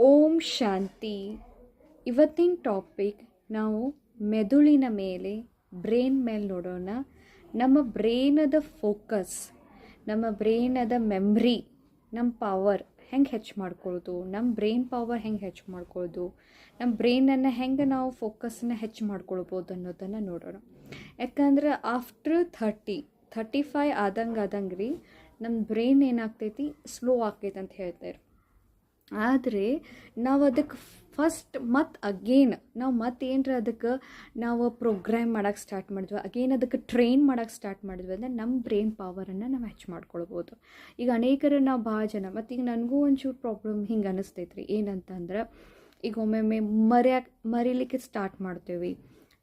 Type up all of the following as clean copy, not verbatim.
ಓಂ ಶಾಂತಿ. ಇವತ್ತಿನ ಟಾಪಿಕ್ ನಾವು ಮೆದುಳಿನ ಮೇಲೆ, ಬ್ರೈನ್ ಮೇಲೆ ನೋಡೋಣ. ನಮ್ಮ ಬ್ರೈನದ ಫೋಕಸ್, ನಮ್ಮ ಬ್ರೈನದ ಮೆಮ್ರಿ, ನಮ್ಮ ಪವರ್ ಹೆಂಗೆ ಹೆಚ್ಚು ಮಾಡ್ಕೊಳ್ಳೋದು, ನಮ್ಮ ಬ್ರೈನ್ ಪವರ್ ಹೆಂಗೆ ಹೆಚ್ಚು ಮಾಡ್ಕೊಳ್ಳೋದು, ನಮ್ಮ ಬ್ರೈನನ್ನು ಹೆಂಗೆ ನಾವು ಫೋಕಸ್ನ ಹೆಚ್ಚು ಮಾಡ್ಕೊಳ್ಬೋದು ಅನ್ನೋದನ್ನು ನೋಡೋಣ. ಯಾಕಂದ್ರೆ ಆಫ್ಟರ್ 35 ಆದಂಗೆ ರೀ ನಮ್ಮ ಬ್ರೈನ್ ಏನಾಗ್ತೈತಿ, ಸ್ಲೋ ಆಕೈತೆ ಅಂತ ಹೇಳ್ತಾರೆ. ಆದರೆ ನಾವು ಅದಕ್ಕೆ ಫಸ್ಟ್ ಮತ್ತು ಅಗೇನ್ ನಾವು ಏನರ ಅದಕ್ಕೆ ನಾವು ಪ್ರೋಗ್ರಾಮ್ ಮಾಡೋಕ್ಕೆ ಸ್ಟಾರ್ಟ್ ಮಾಡಿದ್ವಿ, ಅಗೇನ್ ಅದಕ್ಕೆ ಟ್ರೈನ್ ಮಾಡೋಕ್ಕೆ ಸ್ಟಾರ್ಟ್ ಮಾಡಿದ್ವಿ ಅಂದರೆ ನಮ್ಮ ಬ್ರೈನ್ ಪವರನ್ನು ನಾವು ಹೆಚ್ಚು ಮಾಡ್ಕೊಳ್ಬೋದು. ಈಗ ಅನೇಕರು ನಾವು ಭಾಳ ಜನ, ಮತ್ತು ಈಗ ನನಗೂ ಒಂಚೂರು ಪ್ರಾಬ್ಲಮ್ ಹಿಂಗೆ ಅನ್ನಿಸ್ತೈತೆ ರೀ. ಏನಂತಂದ್ರೆ ಈಗ ಒಮ್ಮೊಮ್ಮೆ ಮರೀಲಿಕ್ಕೆ ಸ್ಟಾರ್ಟ್ ಮಾಡ್ತೇವೆ.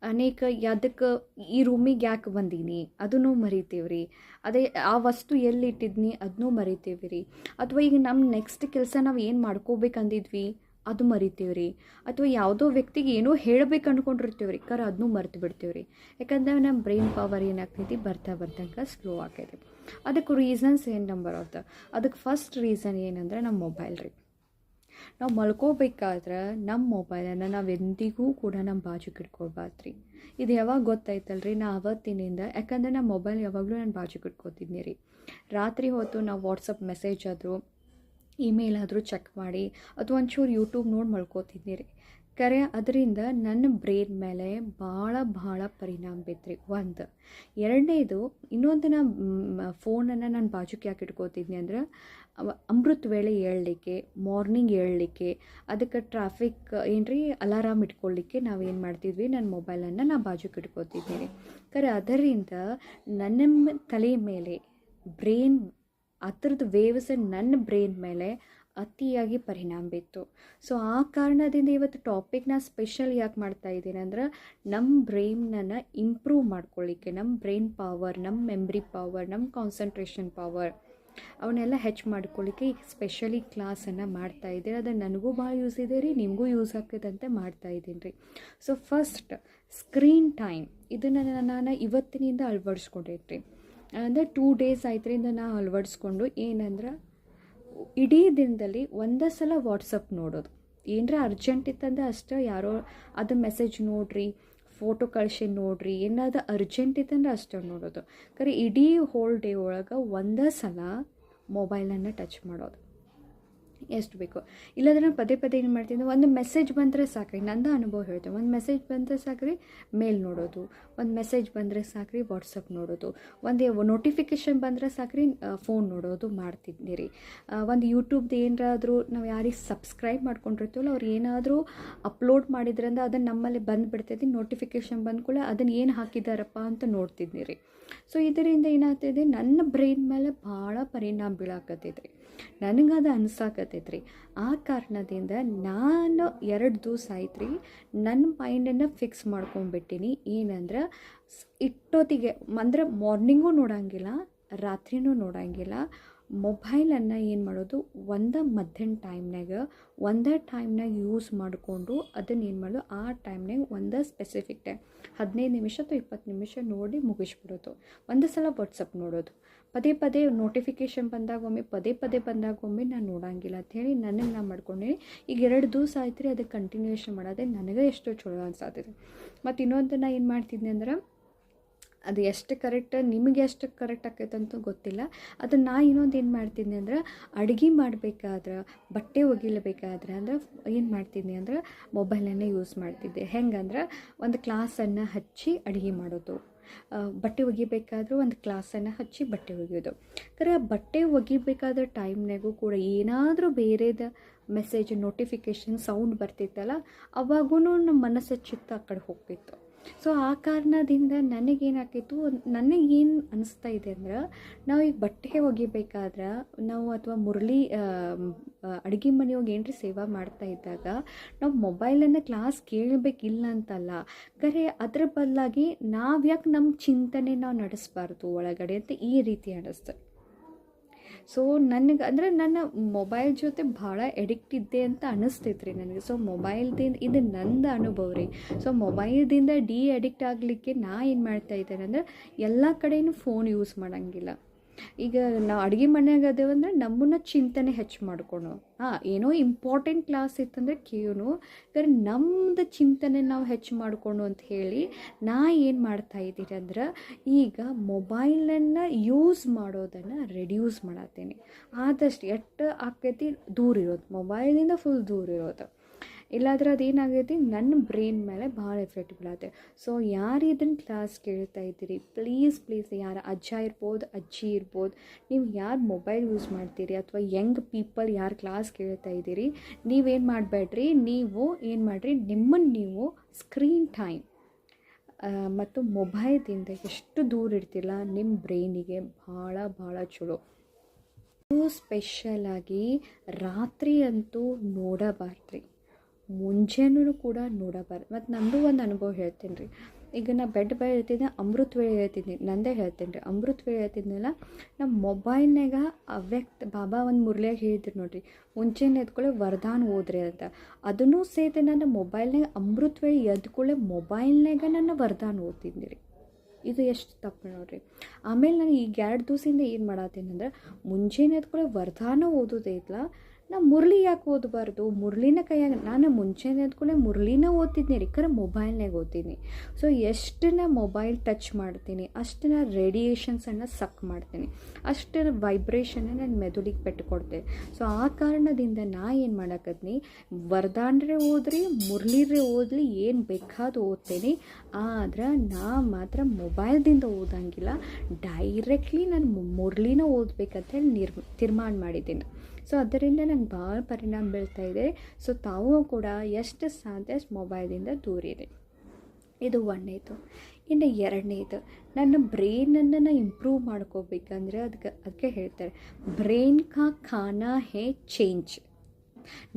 ಅನೇಕ ಅದಕ್ಕೆ ಈ ರೂಮಿಗೆ ಯಾಕೆ ಬಂದೀನಿ ಅದನ್ನು ಮರಿತೀವಿ ರೀ. ಅದೇ ಆ ವಸ್ತು ಎಲ್ಲಿ ಇಟ್ಟಿದ್ನಿ ಅದನ್ನೂ ಮರಿತೀವಿ ರೀ. ಅಥವಾ ಈಗ ನಮ್ಮ ನೆಕ್ಸ್ಟ್ ಕೆಲಸ ನಾವು ಏನು ಮಾಡ್ಕೋಬೇಕಂದಿದ್ವಿ ಅದು ಮರಿತೀವಿ ರೀ. ಅಥವಾ ಯಾವುದೋ ವ್ಯಕ್ತಿಗೆ ಏನೋ ಹೇಳಬೇಕು ಅಂದ್ಕೊಂಡಿರ್ತೀವಿ ರೀ, ಅದನ್ನೂ ಮರೆತು ಬಿಡ್ತೀವಿ ರೀ. ಯಾಕಂದ್ರೆ ನಮ್ಮ ಬ್ರೈನ್ ಪವರ್ ಏನಾಗ್ತೈತಿ ಬರ್ತಾ ಸ್ಲೋ ಆಕೈತಿ. ಅದಕ್ಕೆ ರೀಸನ್ಸ್ ಏನು ನಂಬರ್ ಆಫ್ ಅದಕ್ಕೆ ಫಸ್ಟ್ ರೀಸನ್ ಏನಂದ್ರೆ ನಮ್ಮ ಮೊಬೈಲ್ ರೀ. ನಾವು ಮಲ್ಕೋಬೇಕಾದ್ರೆ ನಮ್ಮ ಮೊಬೈಲನ್ನು ನಾವು ಎಂದಿಗೂ ಕೂಡ ನಮ್ಮ ಬಾಜುಗೆ ಇಟ್ಕೊಳ್ಬಾರ್ದು ರೀ. ಇದು ಯಾವಾಗ ಗೊತ್ತಾಯ್ತಲ್ರಿ, ನಾ ಅವತ್ತಿನಿಂದ, ಯಾಕಂದರೆ ನಮ್ಮ ಮೊಬೈಲ್ ಯಾವಾಗಲೂ ನಾನು ಬಾಜುಗೆ ಇಟ್ಕೋತಿದ್ನಿ ರೀ. ರಾತ್ರಿ ಹೊತ್ತು ನಾವು ವಾಟ್ಸಪ್ ಮೆಸೇಜ್ ಆದರೂ, ಇಮೇಲ್ ಆದರೂ ಚೆಕ್ ಮಾಡಿ ಅಥವಾ ಒಂಚೂರು ಯೂಟ್ಯೂಬ್ ನೋಡಿ ಮಲ್ಕೋತಿದ್ನಿ ರೀ. ಅದರಿಂದ ನನ್ನ ಬ್ರೈನ್ ಮೇಲೆ ಭಾಳ ಪರಿಣಾಮ ಬೀತ್ರಿ. ಒಂದು ಎರಡನೇದು, ಇನ್ನೊಂದು ಫೋನನ್ನು ನಾನು ಬಾಜುಕ್ಕೆ ಯಾಕೆ ಇಟ್ಕೋತಿದ್ನಿ ಅಂದ್ರೆ ಅಮೃತ ವೇಳೆ ಏಳಲಿಕ್ಕೆ, ಮಾರ್ನಿಂಗ್ ಏಳಲಿಕ್ಕೆ, ಅದಕ್ಕೆ ಟ್ರಾಫಿಕ್ ಏನ್ರಿ ಅಲಾರಾಮ್ ಇಟ್ಕೊಳ್ಳಿಕ್ಕೆ ನಾವೇನು ಮಾಡ್ತಿದ್ವಿ, ನನ್ನ ಮೊಬೈಲನ್ನು ನಾನು ಬಾಜುಕ್ಕೆ ಇಟ್ಕೋತಿದ್ನಿ ರೀ. ಅದರಿಂದ ನನ್ನ ತಲೆ ಮೇಲೆ ಬ್ರೈನ್ ಅದರದ್ದು ವೇವ್ಸ್ ನನ್ನ ಬ್ರೈನ್ ಮೇಲೆ ಅತಿಯಾಗಿ ಪರಿಣಾಮ ಬಿತ್ತು. ಸೊ ಆ ಕಾರಣದಿಂದ ಇವತ್ತು ಟಾಪಿಕ್ನ ಸ್ಪೆಷಲ್ ಯಾಕೆ ಮಾಡ್ತಾ ಇದ್ದೀನಿ ಅಂದ್ರೆ ನಮ್ಮ ಬ್ರೈನನ್ನು ಇಂಪ್ರೂವ್ ಮಾಡ್ಕೊಳ್ಳಿಕ್ಕೆ, ನಮ್ಮ ಬ್ರೈನ್ ಪವರ್, ನಮ್ಮ ಮೆಮ್ರಿ ಪವರ್, ನಮ್ಮ ಕಾನ್ಸಂಟ್ರೇಷನ್ ಪವರ್ ಅವನ್ನೆಲ್ಲ ಹೆಚ್ಚು ಮಾಡ್ಕೊಳ್ಳಿಕ್ಕೆ ಈಗ ಸ್ಪೆಷಲಿ ಕ್ಲಾಸನ್ನು ಮಾಡ್ತಾಯಿದ್ದೀನಿ. ಅದು ನನಗೂ ಭಾಳ ಯೂಸ್ ಇದೆ ರೀ, ನಿಮಗೂ ಯೂಸ್ ಆಗ್ತದಂತೆ ಮಾಡ್ತಾಯಿದ್ದೀನಿ ರೀ. ಸೊ ಫಸ್ಟ್ ಸ್ಕ್ರೀನ್ ಟೈಮ್, ಇದನ್ನು ನಾನು ಇವತ್ತಿನಿಂದ ಅಳವಡಿಸ್ಕೊಂಡೈತೆ ರೀ. ಅಂದರೆ 2 days ಆಯ್ತರಿಂದ ನಾನು ಅಳವಡಿಸ್ಕೊಂಡು ಏನಂದ್ರೆ ಇಡೀ ದಿನದಲ್ಲಿ ಒಂದೇ ಸಲ ವಾಟ್ಸಪ್ ನೋಡೋದು. ಏನರ ಅರ್ಜೆಂಟ್ ಇತ್ತಂದ್ರೆ ಅಷ್ಟೇ, ಯಾರೋ ಅದು ಮೆಸೇಜ್ ನೋಡ್ರಿ, ಫೋಟೋ ಕಳಿಸಿ ನೋಡ್ರಿ, ಏನಾದ್ರು ಅರ್ಜೆಂಟ್ ಇತ್ತಂದ್ರೆ ಅಷ್ಟೇ ನೋಡೋದು. ಇಡೀ ಹೋಲ್ ಡೇ ಒಳಗೆ ಒಂದೇ ಸಲ ಮೊಬೈಲನ್ನು ಟಚ್ ಮಾಡೋದು ಎಷ್ಟು ಬೇಕು. ಇಲ್ಲಾಂದ್ರೆ ನಾನು ಪದೇ ಏನು ಮಾಡ್ತೀನಿ, ಒಂದು ಮೆಸೇಜ್ ಬಂದರೆ ಸಾಕ್ರಿ, ನಂದು ಅನುಭವ ಹೇಳ್ತೇನೆ. ಒಂದು ಮೆಸೇಜ್ ಬಂದರೆ ಸಾಕ್ರಿ ಮೇಲ್ ನೋಡೋದು, ಒಂದು ಮೆಸೇಜ್ ಬಂದರೆ ಸಾಕ್ರಿ ವಾಟ್ಸಪ್ ನೋಡೋದು, ಒಂದು ನೋಟಿಫಿಕೇಷನ್ ಬಂದರೆ ಸಾಕ್ರಿ ಫೋನ್ ನೋಡೋದು ಮಾಡ್ತಿದ್ನಿ ರೀ. ಒಂದು ಯೂಟ್ಯೂಬ್ದು ಏನಾದರೂ ನಾವು ಯಾರಿಗೆ ಸಬ್ಸ್ಕ್ರೈಬ್ ಮಾಡ್ಕೊಂಡಿರ್ತೀವಲ್ಲ ಅವ್ರು ಏನಾದರೂ ಅಪ್ಲೋಡ್ ಮಾಡಿದ್ರಿಂದ ಅದನ್ನು ನಮ್ಮಲ್ಲಿ ಬಂದುಬಿಡ್ತೈತಿ. ನೋಟಿಫಿಕೇಷನ್ ಬಂದ್ಕೊಳ್ಳೆ ಅದನ್ನು ಏನು ಹಾಕಿದ್ದಾರಪ್ಪ ಅಂತ ನೋಡ್ತಿದ್ನಿ ರೀ. ಸೊ ಇದರಿಂದ ಏನಾಗ್ತದೆ, ನನ್ನ ಬ್ರೈನ್ ಮೇಲೆ ಭಾಳ ಪರಿಣಾಮ ಬೀಳಾಕತ್ತೈತ್ರಿ. ನನಗದು ಅನ್ಸಾಕತ್ತೈತ್ರಿ. ಆ ಕಾರಣದಿಂದ ನಾನು 2 ದಿವಸ ಆಯ್ತು ರೀ ನನ್ನ ಮೈಂಡನ್ನು ಫಿಕ್ಸ್ ಮಾಡ್ಕೊಂಡ್ಬಿಟ್ಟಿನಿ. ಏನಂದ್ರೆ ಇಟ್ಟೊತ್ತಿಗೆ ಅಂದ್ರೆ ಮಾರ್ನಿಂಗೂ ನೋಡೋಂಗಿಲ್ಲ, ರಾತ್ರಿನೂ ನೋಡೋಂಗಿಲ್ಲ. ಮೊಬೈಲನ್ನು ಏನು ಮಾಡೋದು, ಮಧ್ಯಾಹ್ನ ಟೈಮ್ನಾಗ ಯೂಸ್ ಮಾಡಿಕೊಂಡು ಅದನ್ನು ಏನು ಮಾಡೋದು, ಆ ಟೈಮ್ನಾಗ ಸ್ಪೆಸಿಫಿಕ್ ಟೈಮ್ 15 ನಿಮಿಷ ಅಥವಾ 20 ನಿಮಿಷ ನೋಡಿ ಮುಗಿಸ್ಬಿಡೋದು. ಒಂದು ಸಲ ವಾಟ್ಸಪ್ ನೋಡೋದು, ಪದೇ ನೋಟಿಫಿಕೇಷನ್ ಬಂದಾಗೊಮ್ಮೆ, ಬಂದಾಗೊಮ್ಮೆ ನಾನು ನೋಡೋಂಗಿಲ್ಲ ಅಂಥೇಳಿ ನನಗೆ ನಾನು ಮಾಡ್ಕೊಂಡೀನಿ. ಈಗ 2 ದಿವಸ ಆಯ್ತು ರೀ ಅದಕ್ಕೆ ಕಂಟಿನ್ಯೂಷನ್ ಮಾಡೋದೇ ನನಗೆ ಎಷ್ಟೋ ಚಲೋ ಅನ್ಸಾತಿದೆ. ಮತ್ತು ಇನ್ನೊಂದು ನಾನು ಏನು ಮಾಡ್ತಿದ್ದೆ ಅಂದ್ರೆ, ಅದು ಎಷ್ಟು ಕರೆಕ್ಟ್, ನಿಮಗೆ ಎಷ್ಟು ಕರೆಕ್ಟ್ ಆಕೈತೆ ಅಂತ ಗೊತ್ತಿಲ್ಲ. ಅದನ್ನು ನಾ ಇನ್ನೊಂದು ಏನು ಮಾಡ್ತಿದ್ದೆ ಅಂದ್ರೆ, ಅಡುಗೆ ಮಾಡಬೇಕಾದ್ರೆ, ಬಟ್ಟೆ ಒಗಿಲೇಬೇಕಾದ್ರೆ ಅಂದ್ರೆ ಏನು ಮಾಡ್ತಿದ್ದೆ ಅಂದ್ರೆ ಮೊಬೈಲನ್ನೇ ಯೂಸ್ ಮಾಡ್ತಿದ್ದೆ. ಹೆಂಗಂದ್ರೆ ಒಂದು ಕ್ಲಾಸನ್ನು ಹಚ್ಚಿ ಅಡುಗೆ ಮಾಡೋದು, ಬಟ್ಟೆ ಒಗಿಬೇಕಾದ್ರೂ ಒಂದು ಕ್ಲಾಸನ್ನು ಹಚ್ಚಿ ಬಟ್ಟೆ ಒಗೆಯೋದು. ಬಟ್ಟೆ ಒಗಿಬೇಕಾದ ಟೈಮ್ನಾಗೂ ಕೂಡ ಏನಾದರೂ ಬೇರೆದ ಮೆಸೇಜ್, ನೋಟಿಫಿಕೇಷನ್, ಸೌಂಡ್ ಬರ್ತಿತ್ತಲ್ಲ, ಅವಾಗೂ ನಮ್ಮ ಮನಸ್ಸು ಚಿತ್ತ ಆ ಕಡೆ ಹೋಗ್ತಿತ್ತು. ಸೊ ಆ ಕಾರಣದಿಂದ ನನಗೇನಾಕಿತ್ತು, ನನಗೇನು ಅನಿಸ್ತಾ ಇದೆ ಅಂದ್ರೆ, ನಾವು ಈಗ ಬಟ್ಟೆ ಒಗಿಬೇಕಾದ್ರೆ ನಾವು ಅಥವಾ ಅಡುಗೆ ಮನೆಯೊಳಗೆ ಏನ್ರಿ ಸೇವಾ ಮಾಡ್ತಾ ಇದ್ದಾಗ ನಾವು ಮೊಬೈಲನ್ನು ಕ್ಲಾಸ್ ಕೇಳಬೇಕಿಲ್ಲ ಅಂತಲ್ಲ, ಅದ್ರ ಬದಲಾಗಿ ನಾವು ಯಾಕೆ ನಮ್ಮ ಚಿಂತನೆ ನಾವು ನಡೆಸಬಾರ್ದು ಒಳಗಡೆ ಅಂತ ಈ ರೀತಿ ಅನ್ನಿಸ್ತು. ಸೊ ನನಗೆ ಅಂದರೆ ನನ್ನ ಮೊಬೈಲ್ ಜೊತೆ ಭಾಳ ಎಡಿಕ್ಟ್ ಇದ್ದೆ ಅಂತ ಅನ್ನಿಸ್ತೈತೆ ರೀ ನನಗೆ. ಸೊ ಮೊಬೈಲ್ದಿಂದ ಇದು ನಂದು ಅನುಭವ ರೀ. ಸೊ ಮೊಬೈಲ್ದಿಂದ ಅಡಿಕ್ಟ್ ಆಗಲಿಕ್ಕೆ ನಾ ಏನು ಮಾಡ್ತಾ ಇದ್ದೇನೆ ಅಂದರೆ, ಎಲ್ಲ ಕಡೆಯೂ ಫೋನ್ ಯೂಸ್ ಮಾಡೋಂಗಿಲ್ಲ. ಈಗ ನಾವು ಅಡುಗೆ ಮನೆಯಾಗ ಅದೇವಂದ್ರೆ ನಮ್ಮನ್ನ ಚಿಂತನೆ ಹೆಚ್ಚು ಮಾಡ್ಕೊಳೋ ಏನೋ ಇಂಪಾರ್ಟೆಂಟ್ ಕ್ಲಾಸ್ ಇತ್ತಂದರೆ ಕೇಳೋನು ಯಾಕಂದ್ರೆ ನಮ್ಮದು ಚಿಂತನೆ ನಾವು ಹೆಚ್ಚು ಮಾಡ್ಕೊಂಡು ಅಂತ ಹೇಳಿ ನಾ ಏನು ಮಾಡ್ತಾಯಿದ್ದೀನಿ ಅಂದ್ರೆ ಈಗ ಮೊಬೈಲನ್ನು ಯೂಸ್ ಮಾಡೋದನ್ನು ರೆಡ್ಯೂಸ್ ಮಾಡತ್ತೀನಿ. ಆದಷ್ಟು ಎಷ್ಟು ಆಕೈತಿ ದೂರ ಇರೋದು, ಮೊಬೈಲಿಂದ ಫುಲ್ ದೂರ ಇರೋದು. ಇಲ್ಲಾಂದ್ರೆ ಅದೇನಾಗೈತಿ ನನ್ನ ಬ್ರೈನ್ ಮೇಲೆ ಭಾಳ ಎಫೆಕ್ಟ್ ಬೀಳತ್ತೆ. ಸೊ ಯಾರು ಇದನ್ನು ಕ್ಲಾಸ್ ಕೇಳ್ತಾ ಇದ್ದೀರಿ, ಪ್ಲೀಸ್ ಯಾರು ಅಜ್ಜ ಇರ್ಬೋದು, ಅಜ್ಜಿ ಇರ್ಬೋದು, ನೀವು ಯಾರು ಮೊಬೈಲ್ ಯೂಸ್ ಮಾಡ್ತೀರಿ ಅಥವಾ ಯಂಗ್ ಪೀಪಲ್ ಯಾರು ಕ್ಲಾಸ್ ಕೇಳ್ತಾ ಇದ್ದೀರಿ, ನೀವೇನು ಮಾಡಬೇಡ್ರಿ, ನೀವು ಏನು ಮಾಡಿರಿ, ನಿಮ್ಮನ್ನು ನೀವು ಸ್ಕ್ರೀನ್ ಟೈಮ್ ಮತ್ತು ಮೊಬೈಲ್ದಿಂದ ಎಷ್ಟು ದೂರ ಇರ್ತಿಲ್ಲ ನಿಮ್ಮ ಬ್ರೈನಿಗೆ ಭಾಳ ಚಲೋ. ಸ್ಪೆಷಲಾಗಿ ರಾತ್ರಿ ಅಂತೂ ನೋಡಬಾರ್ದ್ರಿ, ಮುಂಜಾನೂ ಕೂಡ ನೋಡಬಾರ್ದು. ಮತ್ತು ನಂದು ಒಂದು ಅನುಭವ ಹೇಳ್ತೀನಿ ರೀ. ಈಗ ನಾ ಬೆಡ್ ಬೈ ಹೇಳ್ತಿದ್ದೆ, ಅಮೃತ ವೇಳೆ ಹೇಳ್ತಿದ್ದೆ, ನಂದೇ ಹೇಳ್ತೀನಿ ರೀ. ಅಮೃತ ವೇಳೆ ಹೇಳ್ತಿದ್ನಲ್ಲ, ನಮ್ಮ ಮೊಬೈಲ್ನಾಗ ಅವ್ಯಕ್ತ ಬಾಬಾ ಒಂದು ಮುರ್ಳಿಯಾಗ ಹೇಳಿದ್ರು ನೋಡಿರಿ, ಮುಂಚೆನೇ ಎದ್ಕೊಳ್ಳೆ ವರದಾನ ಓದ್ರಿ ಅಂತ. ಅದನ್ನೂ ಸೇರಿದೆ ನನ್ನ ಮೊಬೈಲ್ನಾಗ ಅಮೃತ ವೇಳೆ ಎದ್ಕೊಳ್ಳೆ ಮೊಬೈಲ್ನಾಗ ನನ್ನ ವರದಾನ ಓದ್ತಿದ್ದೆ ರೀ. ಇದು ಎಷ್ಟು ತಪ್ಪು ನೋಡಿರಿ. ಆಮೇಲೆ ನಾನು ಈಗ 2 ದಿವಸದಿಂದ ಏನು ಮಾಡತ್ತೀನಿ ಅಂದ್ರೆ, ಮುಂಚೆನೇ ಎದ್ಕೊಳ್ಳೆ ವರದಾನ ಓದೋದೇ ಇಲ್ಲ, ನಾ ಮುರಳಿ ಯಾಕೆ ಓದಬಾರ್ದು, ಮುರಳಿನ ಕೈಯಾಗ ನಾನು ಮುಂಚೆನೇ ಎದ್ಕೊಳ್ಳೆ ಮುರಳಿನ ಓದ್ತಿದ್ನಿ ರೀ, ಕರೆ ಮೊಬೈಲ್ನಾಗ ಓದ್ತೀನಿ. ಸೊ ಎಷ್ಟು ನಾ ಮೊಬೈಲ್ ಟಚ್ ಮಾಡ್ತೀನಿ ಅಷ್ಟು ನಾ ರೇಡಿಯೇಷನ್ಸನ್ನು ಸಕ್ ಮಾಡ್ತೀನಿ, ಅಷ್ಟು ವೈಬ್ರೇಷನ್ನ ನನ್ನ ಮೆದುಳಿಗೆ ಪೆಟ್ಟುಕೊಡ್ತೇನೆ. ಸೊ ಆ ಕಾರಣದಿಂದ ನಾ ಏನು ಮಾಡಕತ್ನಿ, ವರದಾನ್ರೆ ಓದ್ರಿ, ಮುರಳಿರೇ ಓದಲಿ, ಏನು ಬೇಕಾದ್ರೂ ಓದ್ತೇನೆ. ಆದ್ರೆ ನಾ ಮಾತ್ರ ಮೊಬೈಲ್ದಿಂದ ಓದಂಗಿಲ್ಲ, ಡೈರೆಕ್ಟ್ಲಿ ನಾನು ಮುರಳಿನ ಓದಬೇಕಂತ ಹೇಳಿ ತೀರ್ಮಾನ ಮಾಡಿದ್ದೀನಿ. ಸೊ ಅದರಿಂದ ನಂಗೆ ಭಾಳ ಪರಿಣಾಮ ಬೀಳ್ತಾ ಇದೆ. ಸೊ ತಾವು ಕೂಡ ಎಷ್ಟು ಸಾಧ್ಯ ಅಷ್ಟು ಮೊಬೈಲಿಂದ ದೂರಿರಿ. ಇದು ಒಂದನೇದು. ಇನ್ನು ಎರಡನೇದು, ನನ್ನ ಬ್ರೈನನ್ನು ನಾನು ಇಂಪ್ರೂವ್ ಮಾಡ್ಕೋಬೇಕಂದ್ರೆ ಅದಕ್ಕೆ ಹೇಳ್ತಾರೆ, ಬ್ರೈನ್ ಕಾ ಖಾನಾ ಹೇ ಚೇಂಜ್.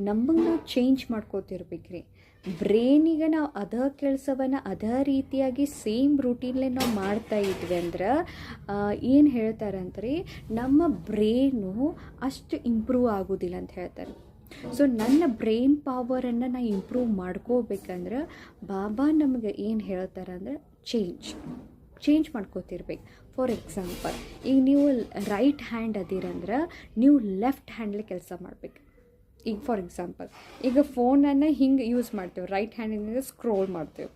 ನಮಗೆ ನಾವು ಚೇಂಜ್ ಮಾಡ್ಕೋತಿರ್ಬೇಕ್ರಿ. ಬ್ರೈನಿಗೆ ನಾವು ಅದೇ ಕೆಲಸವನ್ನು ಅದೇ ರೀತಿಯಾಗಿ ಸೇಮ್ ರೂಟೀನ್ಲೇ ನಾವು ಮಾಡ್ತಾ ಇದ್ವಿ ಅಂದ್ರೆ ಏನು ಹೇಳ್ತಾರಂದ್ರೆ ನಮ್ಮ ಬ್ರೈನು ಅಷ್ಟು ಇಂಪ್ರೂವ್ ಆಗೋದಿಲ್ಲ ಅಂತ ಹೇಳ್ತಾರೆ. ಸೊ ನನ್ನ ಬ್ರೈನ್ ಪವರನ್ನು ನಾನು ಇಂಪ್ರೂವ್ ಮಾಡ್ಕೋಬೇಕಂದ್ರೆ ಬಾಬಾ ನಮಗೆ ಏನು ಹೇಳ್ತಾರೆ ಅಂದರೆ ಚೇಂಜ್ ಮಾಡ್ಕೋತಿರ್ಬೇಕು. ಫಾರ್ ಎಕ್ಸಾಂಪಲ್, ಈಗ ನೀವು ರೈಟ್ ಹ್ಯಾಂಡ್ ಅದಿರಂದ್ರೆ ನೀವು ಲೆಫ್ಟ್ ಹ್ಯಾಂಡ್ಲಿ ಕೆಲಸ ಮಾಡಬೇಕು. ಈಗ ಫಾರ್ ಎಕ್ಸಾಂಪಲ್, ಈಗ ಫೋನನ್ನು ಹಿಂಗೆ ಯೂಸ್ ಮಾಡ್ತೇವೆ, ರೈಟ್ ಹ್ಯಾಂಡಿಂದ ಸ್ಕ್ರೋಲ್ ಮಾಡ್ತೇವೆ,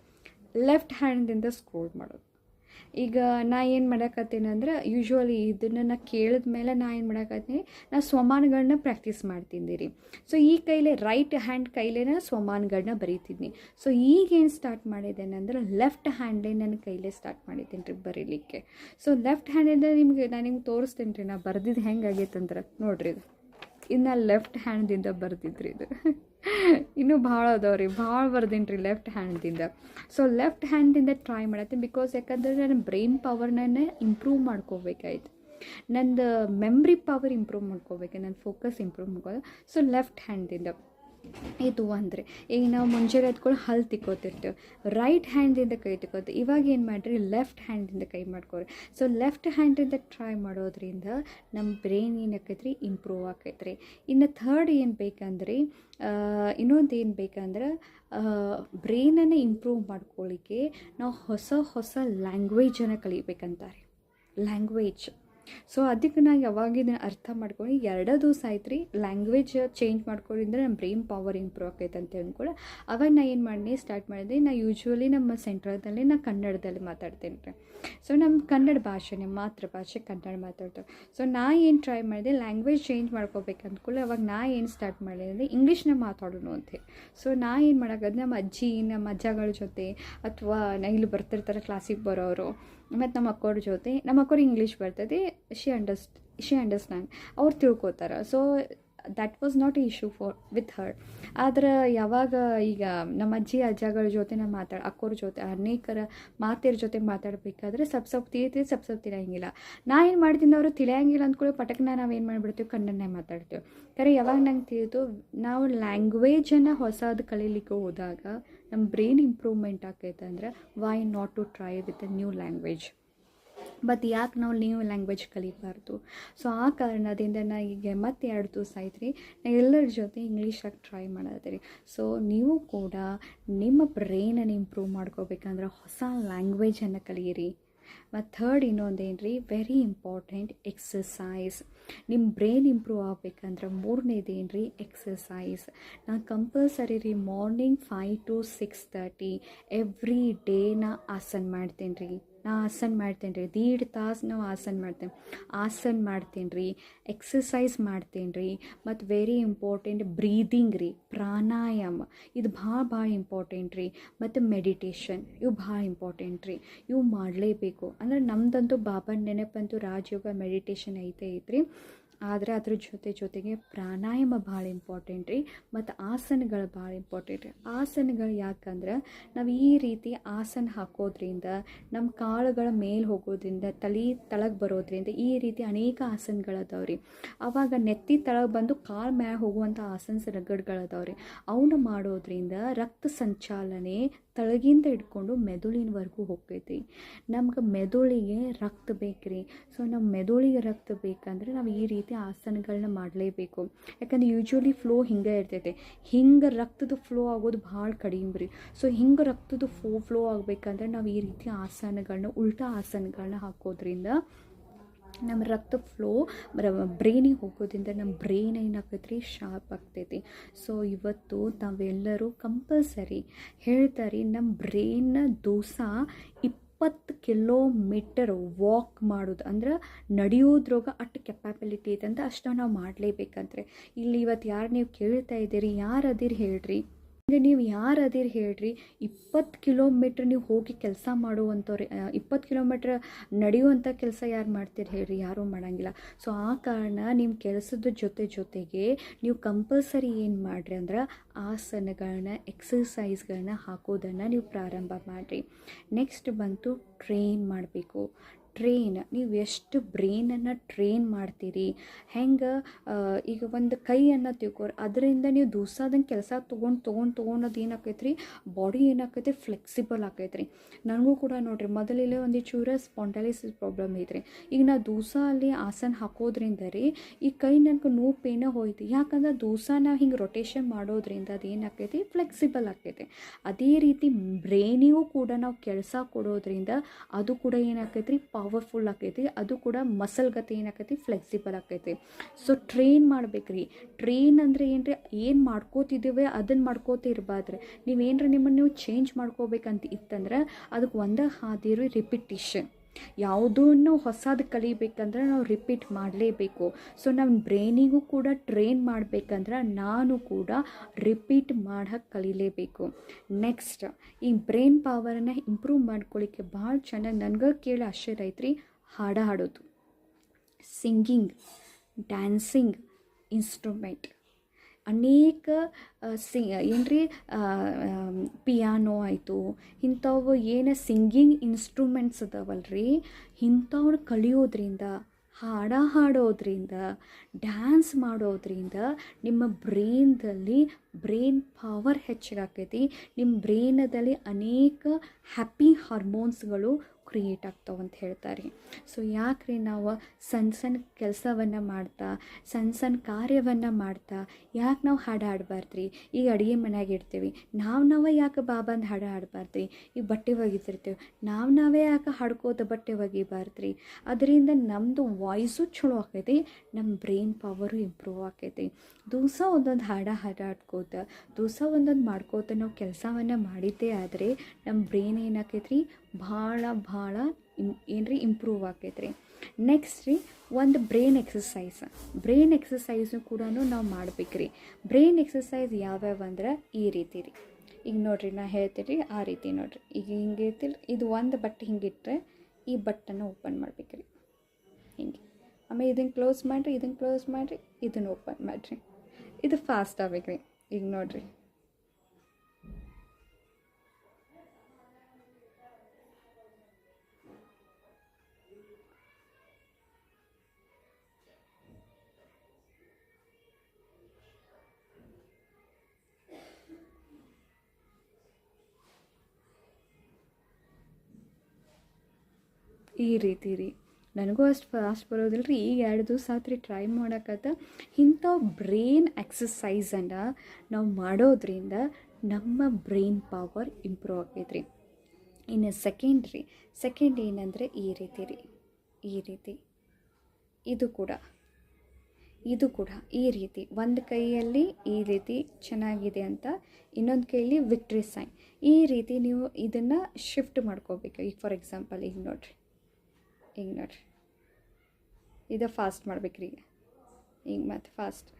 ಲೆಫ್ಟ್ ಹ್ಯಾಂಡಿಂದ ಸ್ಕ್ರೋಲ್ ಮಾಡೋದು. ಈಗ ನಾ ಏನು ಮಾಡಕತ್ತೀನಿ ಅಂದ್ರೆ, ಯೂಶ್ವಲಿ ಇದನ್ನು ನಾ ಕೇಳಿದ ಮೇಲೆ ನಾ ಏನು ಮಾಡಕತ್ತೀನಿ, ನಾ ಸ್ವಮಾನಗಳನ್ನ ಪ್ರಾಕ್ಟೀಸ್ ಮಾಡ್ತಿದ್ದೆ ರೀ. ಸೊ ಈ ಕೈಲೇ ರೈಟ್ ಹ್ಯಾಂಡ್ ಕೈಲೇ ಸ್ವಮಾನಗಳನ್ನ ಬರೀತಿದ್ನಿ. ಸೊ ಈಗೇನು ಸ್ಟಾರ್ಟ್ ಮಾಡಿದ್ದೇನೆ ಅಂದ್ರೆ, ಲೆಫ್ಟ್ ಹ್ಯಾಂಡೇ ನನ್ನ ಕೈಲೇ ಸ್ಟಾರ್ಟ್ ಮಾಡಿದ್ದೀನಿ ರೀ ಬರೀಲಿಕ್ಕೆ. ಸೊ ಲೆಫ್ಟ್ ಹ್ಯಾಂಡಿಂದ ನಾನು ನಿಮ್ಗೆ ತೋರಿಸ್ತೀನಿ ರೀ, ನಾ ಬರ್ದಿದ್ದು ಹೆಂಗೆ ಆಗೈತಂದ್ರೆ ನೋಡ್ರಿ. ಇದು ಇನ್ನು ಲೆಫ್ಟ್ ಹ್ಯಾಂಡ್ದಿಂದ ಬರ್ದಿದ್ರಿ. ಇದು ಇನ್ನೂ ಭಾಳ ಅದಾವ್ರಿ, ಭಾಳ ಬರ್ದೀನಿ ರೀ ಲೆಫ್ಟ್ ಹ್ಯಾಂಡ್ದಿಂದ. ಸೊ ಲೆಫ್ಟ್ ಹ್ಯಾಂಡಿಂದ ಟ್ರೈ ಮಾಡತ್ತೀನಿ, ಬಿಕಾಸ್ ಯಾಕಂದ್ರೆ ನನ್ನ ಬ್ರೈನ್ ಪವರ್ನೇ ಇಂಪ್ರೂವ್ ಮಾಡ್ಕೋಬೇಕಾಯ್ತು, ನಂದು ಮೆಮ್ರಿ ಪವರ್ ಇಂಪ್ರೂವ್ ಮಾಡ್ಕೋಬೇಕು, ನನ್ನ ಫೋಕಸ್ ಇಂಪ್ರೂವ್ ಮಾಡ್ಕೋದು. ಸೊ ಲೆಫ್ಟ್ ಹ್ಯಾಂಡಿಂದ ಇದು ಅಂದರೆ, ಈಗ ನಾವು ಮುಂಚೆಗೆ ಎದ್ಕೊಂಡು ಹಲ್ಲು ತಿಕ್ಕೋತಿರ್ತೇವೆ, ರೈಟ್ ಹ್ಯಾಂಡಿಂದ ಕೈ ತಿಕ್ಕೋತೀವಿ. ಇವಾಗ ಏನು ಮಾಡಿರಿ, ಲೆಫ್ಟ್ ಹ್ಯಾಂಡಿಂದ ಕೈ ಮಾಡ್ಕೊರಿ. ಸೊ ಲೆಫ್ಟ್ ಹ್ಯಾಂಡಿಂದ ಟ್ರೈ ಮಾಡೋದ್ರಿಂದ ನಮ್ಮ ಬ್ರೈನ್ ಏನಾಕೈತ್ರಿ, ಇಂಪ್ರೂವ್ ಆಕೈತ್ರಿ. ಇನ್ನು ಥರ್ಡ್ ಏನು ಬೇಕಂದ್ರೆ, ಇನ್ನೊಂದು ಏನು ಬೇಕಂದ್ರೆ, ಬ್ರೈನನ್ನು ಇಂಪ್ರೂವ್ ಮಾಡ್ಕೊಳ್ಳಿಕ್ಕೆ ನಾವು ಹೊಸ ಲ್ಯಾಂಗ್ವೇಜನ್ನು ಕಲಿಬೇಕಂತಾರೆ, ಲ್ಯಾಂಗ್ವೇಜ್. ಸೊ ಅದಕ್ಕೆ ನಾನು ಯಾವಾಗಿನ ಅರ್ಥ ಮಾಡ್ಕೊಂಡು 2 ದಿವಸ ಆಯ್ತು ರೀ ಲ್ಯಾಂಗ್ವೇಜ್ ಚೇಂಜ್ ಮಾಡ್ಕೊಂಡಿದ್ರೆ ನಮ್ಮ ಬ್ರೈನ್ ಪವರ್ ಇಂಪ್ರೂವ್ ಆಕೈತೆ ಅಂತ ಅಂದ್ಕೊಳ್ಳಿ. ಅವಾಗ ನಾನು ಏನು ಮಾಡಿ ಸ್ಟಾರ್ಟ್ ಮಾಡಿದೆ, ನಾನು ಯೂಶ್ವಲಿ ನಮ್ಮ ಸೆಂಟ್ರಲ್ದಲ್ಲಿ ನಾನು ಕನ್ನಡದಲ್ಲಿ ಮಾತಾಡ್ತೇನೆ ರೀ. ಸೊ ನಮ್ಮ ಕನ್ನಡ ಭಾಷೆ, ನಮ್ಮ ಮಾತೃಭಾಷೆ ಕನ್ನಡ ಮಾತಾಡ್ತೇವೆ. ಸೊ ನಾ ಏನು ಟ್ರೈ ಮಾಡಿದೆ, ಲ್ಯಾಂಗ್ವೇಜ್ ಚೇಂಜ್ ಮಾಡ್ಕೋಬೇಕು ಅಂದ್ಕೊಳ್ಳಿ. ಅವಾಗ ನಾ ಏನು ಸ್ಟಾರ್ಟ್ ಮಾಡಿದೆ ಅಂದರೆ, ಇಂಗ್ಲೀಷ್ನ ಮಾತಾಡೋಣ ಅಂಥೇಳಿ. ಸೊ ನಾ ಏನು ಮಾಡೋದು, ನಮ್ಮ ಅಜ್ಜಿ ನಮ್ಮ ಅಜ್ಜಗಳ ಜೊತೆ, ಅಥವಾ ನಾ ಇಲ್ಲಿ ಬರ್ತಿರ್ತಾರೆ ಕ್ಲಾಸಿಗೆ ಬರೋರು, ಮತ್ತು ನಮ್ಮ ಅಕ್ಕೋರ ಜೊತೆ, ನಮ್ಮ ಅಕ್ಕೋರಿಗೆ ಇಂಗ್ಲೀಷ್ ಬರ್ತದೆ, ಶಿ ಅಂಡರ್ಸ್ಟ್ಯಾಂಡ್, ಅವ್ರು ತಿಳ್ಕೊತಾರೆ. So that was not a issue with her. ಆದ್ರೆ ಯಾವಾಗ ಈಗ ನಮ್ಮ ಅಜ್ಜಿ ಅಜ್ಜಗಳ ಜೊತೆ ನಾವು ಅಕ್ಕೋರ ಜೊತೆ ಅನೇಕರ ಮಾತಿರ ಜೊತೆ ಮಾತಾಡಬೇಕಾದ್ರೆ ಸ್ವಲ್ಪ ತಿಳಿತೀವಿ, ಸ್ವಲ್ಪ ತಿಳಿಯಂಗಿಲ್ಲ. ನಾ ಏನು ಮಾಡ್ತೀನಿ, ಅವರು ತಿಳಿಯಂಗಿಲ್ಲ ಅಂದ್ಕೊಳ್ಳಿ ಪಟಕ್ನ ನಾವೇನು ಮಾಡಿಬಿಡ್ತೀವಿ, ಕನ್ನಡನೇ ಮಾತಾಡ್ತೀವಿ. ಕರೆ ಯಾವಾಗ ನಂಗೆ ತಿಳಿದು ನಾವು ಲ್ಯಾಂಗ್ವೇಜನ್ನು ಹೊಸದು ಕಲೀಲಿಕ್ಕೆ ಹೋದಾಗ ನಮ್ಮ ಬ್ರೈನ್ ಇಂಪ್ರೂವ್ಮೆಂಟ್ ಆಕೈತೆ ಅಂದ್ರೆ, why not to try with a new language. But ಯಾಕೆ ನಾವು ನ್ಯೂ ಲ್ಯಾಂಗ್ವೇಜ್ ಕಲಿಬಾರ್ದು? ಸೊ ಆ ಕಾರಣದಿಂದ ನಾ ಈಗ ಮತ್ತೆ 2 ದಿವಸ ಆಯ್ತು ರೀ ನಾ ಎಲ್ಲರ ಜೊತೆ ಇಂಗ್ಲೀಷಾಗಿ ಟ್ರೈ ಮಾಡತ್ತೀರಿ. ಸೊ ನೀವು ಕೂಡ ನಿಮ್ಮ ಬ್ರೈನನ್ನು ಇಂಪ್ರೂವ್ ಮಾಡ್ಕೋಬೇಕಂದ್ರೆ ಹೊಸ ಲ್ಯಾಂಗ್ವೇಜನ್ನು ಕಲಿಯಿರಿ. ಮತ್ತು ಥರ್ಡ್ ಇನ್ನೊಂದೇನು ರೀ, ವೆರಿ ಇಂಪಾರ್ಟೆಂಟ್ ಎಕ್ಸಸೈಸ್. ನಿಮ್ಮ ಬ್ರೈನ್ ಇಂಪ್ರೂವ್ ಆಗ್ಬೇಕಂದ್ರೆ ಮೂರನೇದೇನು ರೀ, ಎಕ್ಸಸೈಸ್. ನಾನು ಕಂಪಲ್ಸರಿ ರೀ ಮಾರ್ನಿಂಗ್ 5 to 6:30 ಎವ್ರಿ ಡೇ ಆಸನ ಮಾಡ್ತೀನಿ ರೀ. ಆಸನ ಮಾಡ್ತೀನಿ ರೀ, 1.5 ತಾಸು ನಾವು ಆಸನ ಮಾಡ್ತೀನಿ ರೀ, ಎಕ್ಸಸೈಸ್ ಮಾಡ್ತೀನಿ ರೀ. ಮತ್ತು ವೆರಿ ಇಂಪಾರ್ಟೆಂಟ್ ಬ್ರೀದಿಂಗ್ ರೀ, ಪ್ರಾಣಾಯಾಮ, ಇದು ಭಾಳ ಇಂಪಾರ್ಟೆಂಟ್ ರೀ. ಮತ್ತು ಮೆಡಿಟೇಷನ್, ಇವು ಭಾಳ ಇಂಪಾರ್ಟೆಂಟ್ ರೀ. ಇವು ಮಾಡಲೇಬೇಕು. ಅಂದರೆ ನಮ್ಮದಂತೂ ಬಾಬನ ನೆನಪಂತೂ ರಾಜಯೋಗ ಮೆಡಿಟೇಷನ್ ಐತ್ರಿ. ಆದರೆ ಅದ್ರ ಜೊತೆಗೆ ಪ್ರಾಣಾಯಾಮ ಭಾಳ ಇಂಪಾರ್ಟೆಂಟ್ ರೀ. ಮತ್ತು ಆಸನಗಳು ಭಾಳ ಇಂಪಾರ್ಟೆಂಟ್ ರೀ. ಆಸನಗಳು ಯಾಕಂದ್ರೆ ನಾವು ಈ ರೀತಿ ಆಸನ ಹಾಕೋದ್ರಿಂದ ನಮ್ಮ ಕಾಳುಗಳ ಮೇಲೆ ಹೋಗೋದ್ರಿಂದ ತಲೆ ತಳಗೆ ಬರೋದ್ರಿಂದ ಈ ರೀತಿ ಅನೇಕ ಆಸನಗಳದಾವ ರೀ. ಆವಾಗ ನೆತ್ತಿ ತಳಗೆ ಬಂದು ಕಾಲು ಮ್ಯಾಲೆ ಹೋಗುವಂಥ ರಗಡ್ಗಳದಾವ ರೀ. ಅವನ್ನ ಮಾಡೋದ್ರಿಂದ ರಕ್ತ ಸಂಚಾಲನೆ ತಳಗಿಂದ ಹಿಡ್ಕೊಂಡು ಮೆದುಳಿನವರೆಗೂ ಹೋಗ್ತೈತಿ. ನಮ್ಗೆ ಮೆದುಳಿಗೆ ರಕ್ತ ಬೇಕ್ರಿ. ಸೊ ನಮ್ಮ ಮೆದುಳಿಗೆ ರಕ್ತ ಬೇಕಂದ್ರೆ ನಾವು ಈ ರೀತಿ ಆಸನಗಳನ್ನ ಮಾಡಲೇಬೇಕು. ಯಾಕಂದ್ರೆ ಯೂಶ್ವಲಿ ಫ್ಲೋ ಹಿಂಗೆ ಇರ್ತೈತೆ. ಹಿಂಗೆ ರಕ್ತದ ಫ್ಲೋ ಆಗೋದು ಭಾಳ ಕಡಿಮೆ ರೀ. ಸೊ ಹಿಂಗೆ ರಕ್ತದ ಫ್ಲೋ ಆಗಬೇಕಂದ್ರೆ ನಾವು ಈ ರೀತಿ ಆಸನಗಳನ್ನ, ಉಲ್ಟಾ ಆಸನಗಳನ್ನ ಹಾಕೋದ್ರಿಂದ ನಮ್ಮ ರಕ್ತ ಫ್ಲೋ ಬ್ರೈನಿಗೆ ಹೋಗೋದ್ರಿಂದ ನಮ್ಮ ಬ್ರೈನ್ ಏನಾಗ್ತೈತೆ ರೀ, ಶಾರ್ಪ್ ಆಗ್ತೈತಿ. ಸೊ ಇವತ್ತು ನಾವೆಲ್ಲರೂ ಕಂಪಲ್ಸರಿ ಹೇಳ್ತಾರೆ, ನಮ್ಮ ಬ್ರೈನ್ನ ದಿವಸ 20 ಕಿಲೋಮೀಟರ್ ವಾಕ್ ಮಾಡೋದು ಅಂದ್ರೆ ನಡೆಯೋದ್ರಾಗ ಅಷ್ಟು ಕೆಪಾಬಿಲಿಟಿ ಐತೆ ಅಂತ ಅಷ್ಟು ನಾವು ಮಾಡಲೇಬೇಕಂದ್ರೆ. ಇಲ್ಲಿ ಇವತ್ತು ಯಾರು ನೀವು ಕೇಳ್ತಾ ಇದ್ದೀರಿ, ಯಾರು ಅದಿರಿ ಹೇಳ್ರಿ, ನೀವು ಯಾರು ಅದಿರಿ ಹೇಳ್ರಿ. 20 ಕಿಲೋಮೀಟ್ರ್ ನೀವು ಹೋಗಿ ಕೆಲಸ ಮಾಡುವಂಥವ್ರು, 20 ಕಿಲೋಮೀಟ್ರ್ ನಡೆಯುವಂಥ ಕೆಲಸ ಯಾರು ಮಾಡ್ತೀರಿ ಹೇಳ್ರಿ? ಯಾರೂ ಮಾಡೋಂಗಿಲ್ಲ. ಸೊ ಆ ಕಾರಣ ನಿಮ್ಮ ಕೆಲಸದ ಜೊತೆಗೆ ನೀವು ಕಂಪಲ್ಸರಿ ಏನು ಮಾಡಿರಿ ಅಂದ್ರೆ ಆಸನಗಳನ್ನ, ಎಕ್ಸಸೈಸ್ಗಳನ್ನ ಹಾಕೋದನ್ನು ನೀವು ಪ್ರಾರಂಭ ಮಾಡಿರಿ. ನೆಕ್ಸ್ಟ್ ಬಂತು ಟ್ರೈನ್ ಮಾಡಬೇಕು. ನೀವು ಎಷ್ಟು ಬ್ರೈನನ್ನು ಟ್ರೈನ್ ಮಾಡ್ತೀರಿ, ಹೆಂಗೆ ಈಗ ಒಂದು ಕೈಯನ್ನು ತಿಳ್ಕೊರಿ, ಅದರಿಂದ ನೀವು ದಿವ್ಸದಂಗೆ ಕೆಲಸ ತೊಗೊಂಡು ಏನಾಕೈತೆ ರೀ, ಬಾಡಿ ಏನಾಕೈತೆ ಫ್ಲೆಕ್ಸಿಬಲ್ ಆಕೈತೆ ರೀ. ನನಗೂ ಕೂಡ ನೋಡಿರಿ, ಮೊದಲೆಲ್ಲ ಒಂದು ಚೂರ ಸ್ಪಾಂಡಲೈಸಿಸ್ ಪ್ರಾಬ್ಲಮ್ ಐತ್ರಿ. ಈಗ ನಾವು ದಿವಸ ಅಲ್ಲಿ ಆಸನ ಹಾಕೋದ್ರಿಂದ ರೀ ಈ ಕೈ ನನಗೆ ನೋವು ಪೇನ ಹೋಯ್ತು. ಯಾಕಂದ್ರೆ ದಿವಸ ನಾವು ಹಿಂಗೆ ರೊಟೇಷನ್ ಮಾಡೋದ್ರಿಂದ ಅದು ಏನಾಕೈತಿ, ಫ್ಲೆಕ್ಸಿಬಲ್ ಆಕೈತೆ. ಅದೇ ರೀತಿ ಬ್ರೈನಿಗೂ ಕೂಡ ನಾವು ಕೆಲಸ ಕೊಡೋದ್ರಿಂದ ಅದು ಕೂಡ ಏನಾಕೈತೆ ರೀ, ಪವರ್ಫುಲ್ ಆಕೈತಿ. ಅದು ಕೂಡ ಮಸಲ್ ಗತಿ ಏನಾಕೈತಿ, ಫ್ಲೆಕ್ಸಿಬಲ್ ಆಕೈತಿ. ಸೊ ಟ್ರೈನ್ ಮಾಡ್ಬೇಕ್ರಿ. ಟ್ರೈನ್ ಅಂದರೆ ಏನ್ರಿ, ಏನು ಮಾಡ್ಕೋತಿದ್ದೇವೆ ಅದನ್ನು ಮಾಡ್ಕೋತ ಇರಬಾರ್ದ್ರಿ. ನೀವೇನ್ರಿ ನಿಮ್ಮನ್ನು ನೀವು ಚೇಂಜ್ ಮಾಡ್ಕೋಬೇಕಂತ ಇತ್ತಂದ್ರೆ ಅದಕ್ಕೆ ಒಂದೇ ಹಾದಿರಿ, ರಿಪಿಟೇಷನ್. ಯಾವುದನ್ನು ಹೊಸದು ಕಲಿಬೇಕಂದ್ರೆ ನಾವು ರಿಪೀಟ್ ಮಾಡಲೇಬೇಕು. ಸೊ ನಮ್ಮ ಬ್ರೈನಿಗೂ ಕೂಡ ಟ್ರೈನ್ ಮಾಡಬೇಕಂದ್ರೆ ನಾನು ಕೂಡ ರಿಪೀಟ್ ಮಾಡೋಕ್ಕೆ ಕಲಿಲೇಬೇಕು. ನೆಕ್ಸ್ಟ್ ಈ ಬ್ರೈನ್ ಪವರನ್ನು ಇಂಪ್ರೂವ್ ಮಾಡ್ಕೊಳ್ಳಿಕ್ಕೆ ಭಾಳ ಚೆನ್ನಾಗಿ ನನಗೆ ಕೇಳಿ ಆಶ್ಚರ್ಯ ಐತ್ರಿ, ಹಾಡೋದು, ಸಿಂಗಿಂಗ್, ಡ್ಯಾನ್ಸಿಂಗ್, ಇನ್ಸ್ಟ್ರೂಮೆಂಟ್, ಅನೇಕ ಏನ್ರಿ ಪಿಯಾನೋ ಆಯಿತು, ಇಂಥವು ಏನು ಸಿಂಗಿಂಗ್ ಇನ್ಸ್ಟ್ರೂಮೆಂಟ್ಸ್ ಅದಾವಲ್ರಿ, ಇಂಥವ್ರು ಕಲಿಯೋದ್ರಿಂದ, ಹಾಡೋದ್ರಿಂದ, ಡ್ಯಾನ್ಸ್ ಮಾಡೋದ್ರಿಂದ ನಿಮ್ಮ ಬ್ರೈನ್ ಪವರ್ ಹೆಚ್ಚಾಗೈತಿ. ನಿಮ್ಮ ಬ್ರೈನದಲ್ಲಿ ಅನೇಕ ಹ್ಯಾಪಿ ಹಾರ್ಮೋನ್ಸ್ಗಳು ಕ್ರಿಯೇಟ್ ಆಗ್ತಾವಂತ ಹೇಳ್ತಾರೆ. ಸೊ ಯಾಕ್ರಿ ನಾವು ಸಣ್ಣ ಕೆಲಸವನ್ನು ಮಾಡ್ತಾ, ಸಣ್ಣ ಕಾರ್ಯವನ್ನು ಮಾಡ್ತಾ ಯಾಕೆ ನಾವು ಹಾಡು ಹಾಡಬಾರ್ದ್ರಿ? ಈಗ ಅಡುಗೆ ಮನೆಯಾಗ ಇರ್ತೀವಿ, ನಾವೇ ಯಾಕೆ ಬಾಬಂದು ಹಾಡು ಹಾಡಬಾರ್ದ್ರಿ? ಈಗ ಬಟ್ಟೆ ಒಗಿತಿರ್ತೀವಿ, ನಾವೇ ಯಾಕೆ ಹಾಡ್ಕೋತ ಬಟ್ಟೆ ಒಗಿಬಾರ್ದ್ರಿ? ಅದರಿಂದ ನಮ್ಮದು ವಾಯ್ಸು ಚಲೋ ಆಕೈತಿ, ನಮ್ಮ ಬ್ರೈನ್ ಪವರು ಇಂಪ್ರೂವ್ ಆಕೈತಿ. ದಿವಸ ಒಂದೊಂದು ಹಾಡ್ಕೋತ, ದಿವಸ ಒಂದೊಂದು ಮಾಡ್ಕೋತ ನಾವು ಕೆಲಸವನ್ನು ಮಾಡಿದ್ದೇ ಆದರೆ ನಮ್ಮ ಬ್ರೈನ್ ಏನಾಕೈತ್ರಿ, ಭಾಳ ಏನ್ರಿ ಇಂಪ್ರೂವ್ ಆಕೈತ್ರಿ. ನೆಕ್ಸ್ಟ್ ರೀ ಒಂದು ಬ್ರೈನ್ ಎಕ್ಸಸೈಸು ಕೂಡ ನಾವು ಮಾಡ್ಬೇಕ್ರಿ. ಬ್ರೈನ್ ಎಕ್ಸಸೈಸ್ ಯಾವ್ಯಾವ ಅಂದ್ರೆ ಈ ರೀತಿ ರೀ. ಈಗ ನೋಡಿರಿ, ನಾ ಹೇಳ್ತೀರಿ ಆ ರೀತಿ ನೋಡಿರಿ. ಈಗ ಹಿಂಗೆ ಇರ್ತಿಲ್ಲ, ಇದು ಒಂದು ಬಟ್ಟೆ ಹಿಂಗಿಟ್ರೆ ಈ ಬಟ್ಟನ್ನು ಓಪನ್ ಮಾಡ್ಬೇಕ್ರಿ ಹಿಂಗೆ. ಆಮೇಲೆ ಇದನ್ನು ಕ್ಲೋಸ್ ಮಾಡಿರಿ, ಇದನ್ನು ಓಪನ್ ಮಾಡಿರಿ. ಇದು ಫಾಸ್ಟ್ ಆಗ್ಬೇಕ್ರಿ. ಈಗ ನೋಡಿರಿ, ಈ ರೀತಿ ರೀ. ನನಗೂ ಅಷ್ಟು ಫಾಸ್ಟ್ ಬರೋದಿಲ್ಲ ರೀ. ಈಗ 2 ದಿವಸ ಆತ್ರಿ ಟ್ರೈ ಮಾಡೋಕ್ಕತ್ತ. ಇಂಥ ಬ್ರೈನ್ ಎಕ್ಸಸೈಸನ್ನು ನಾವು ಮಾಡೋದ್ರಿಂದ ನಮ್ಮ ಬ್ರೈನ್ ಪವರ್ ಇಂಪ್ರೂವ್ ಆಗೈತ್ರಿ. ಇನ್ನು ಸೆಕೆಂಡ್ ಏನಂದರೆ ಈ ರೀತಿ ರೀ, ಈ ರೀತಿ ಇದು ಕೂಡ ಈ ರೀತಿ ಒಂದು ಕೈಯಲ್ಲಿ ಈ ರೀತಿ ಚೆನ್ನಾಗಿದೆ ಅಂತ, ಇನ್ನೊಂದು ಕೈಯಲ್ಲಿ ವಿಕ್ಟ್ರಿ ಸೈನ್. ಈ ರೀತಿ ನೀವು ಇದನ್ನು ಶಿಫ್ಟ್ ಮಾಡ್ಕೋಬೇಕು. ಈಗ ಫಾರ್ ಎಕ್ಸಾಂಪಲ್ ಈಗ ನೋಡ್ರಿ ಇದು ಫಾಸ್ಟ್ ಮಾಡ್ಬೇಕ್ರಿ. ಈಗ ಮತ್ತು ಫಾಸ್ಟ್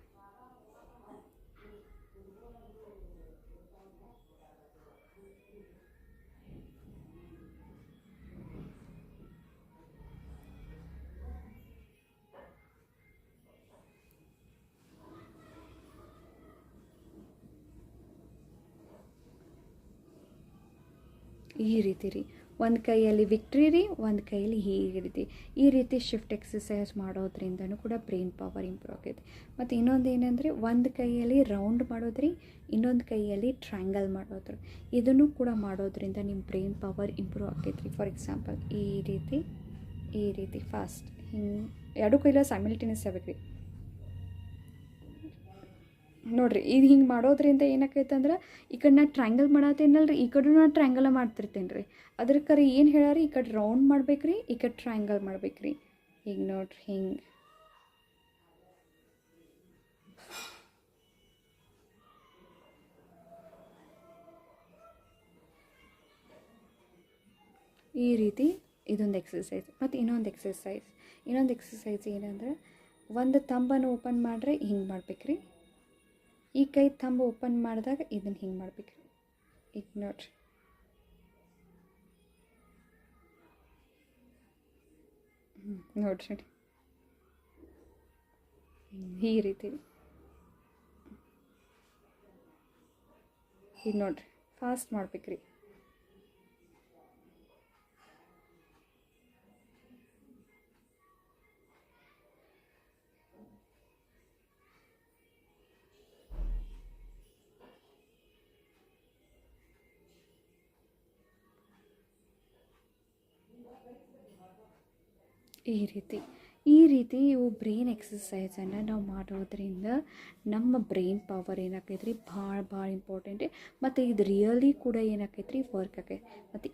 ಈ ರೀತಿ ರೀ, ಒಂದು ಕೈಯಲ್ಲಿ ವಿಕ್ಟ್ರಿ ರೀ, ಒಂದು ಕೈಯಲ್ಲಿ ಹೀಗೆ ರೀತಿ. ಈ ರೀತಿ ಶಿಫ್ಟ್ ಎಕ್ಸಸೈಸ್ ಮಾಡೋದ್ರಿಂದನೂ ಕೂಡ ಬ್ರೈನ್ ಪವರ್ ಇಂಪ್ರೂವ್ ಆಗೈತೆ. ಮತ್ತು ಇನ್ನೊಂದು ಏನಂದರೆ ಒಂದು ಕೈಯಲ್ಲಿ ರೌಂಡ್ ಮಾಡೋದ್ರಿ, ಇನ್ನೊಂದು ಕೈಯಲ್ಲಿ ಟ್ರ್ಯಾಂಗಲ್ ಮಾಡೋದ್ರು. ಇದನ್ನು ಕೂಡ ಮಾಡೋದ್ರಿಂದ ನಿಮ್ಮ ಬ್ರೈನ್ ಪವರ್ ಇಂಪ್ರೂವ್ ಆಗೈತೆ ರೀ. ಫಾರ್ ಎಕ್ಸಾಂಪಲ್ ಈ ರೀತಿ ಫಾಸ್ಟ್ ಹಿಂಗೆ ಎರಡು ಕೈಲ ಸೈಮಲ್ಟೇನಿಯಸ್ ಆಗ್ಬೇಕು ರೀ. ನೋಡಿರಿ, ಇದು ಹಿಂಗೆ ಮಾಡೋದ್ರಿಂದ ಏನಾಕೈತೆ ಅಂದ್ರೆ ಈ ಕಡೆ ನಾನು ಟ್ರ್ಯಾಂಗಲ್ ಮಾಡತ್ತೇನಲ್ಲ ರೀ, ಈ ಕಡೆ ನಾನು ಟ್ರ್ಯಾಂಗಲ ಮಾಡ್ತಿರ್ತೇನೆ ರೀ. ಅದ್ರ ಕರೆ ಏನು ಹೇಳ್ಯಾರಿ, ಈ ಕಡೆ ರೌಂಡ್ ಮಾಡ್ಬೇಕು ರೀ, ಈ ಕಡೆ ಟ್ರ್ಯಾಂಗಲ್ ಮಾಡ್ಬೇಕು ರೀ. ಈಗ ನೋಡ್ರಿ ಹಿಂಗೆ ಈ ರೀತಿ ಇದೊಂದು ಎಕ್ಸಸೈಸ್. ಮತ್ತು ಇನ್ನೊಂದು ಎಕ್ಸಸೈಸ್ ಏನಂದ್ರೆ ಒಂದು ತಂಬನ್ನು ಓಪನ್ ಮಾಡ್ರೆ ಹಿಂಗೆ ಮಾಡ್ಬೇಕು ರೀ, ಈ ಕೈ ತಂಬ ಓಪನ್ ಮಾಡಿದಾಗ ಇದನ್ನು ಹಿಂಗೆ ಮಾಡ್ಬೇಕು ರೀ. ಈಗ ನೋಡ್ರಿ ನೋಡ್ರಿ ಈ ರೀತಿ ಈಗ ನೋಡ್ರಿ ಫಾಸ್ಟ್ ಮಾಡ್ಬೇಕು ರೀ. ಈ ರೀತಿ ಇವು ಬ್ರೈನ್ ಎಕ್ಸಸೈಸನ್ನು ನಾವು ಮಾಡೋದ್ರಿಂದ ನಮ್ಮ ಬ್ರೈನ್ ಪವರ್ ಏನಾಕೈತೆ ರೀ ಭಾಳ ಇಂಪಾರ್ಟೆಂಟ್. ಮತ್ತು ಇದು ರಿಯಲಿ ಕೂಡ ಏನಾಕೈತೆ ರೀ ವರ್ಕ್ ಆಕೈತೆ. ಮತ್ತು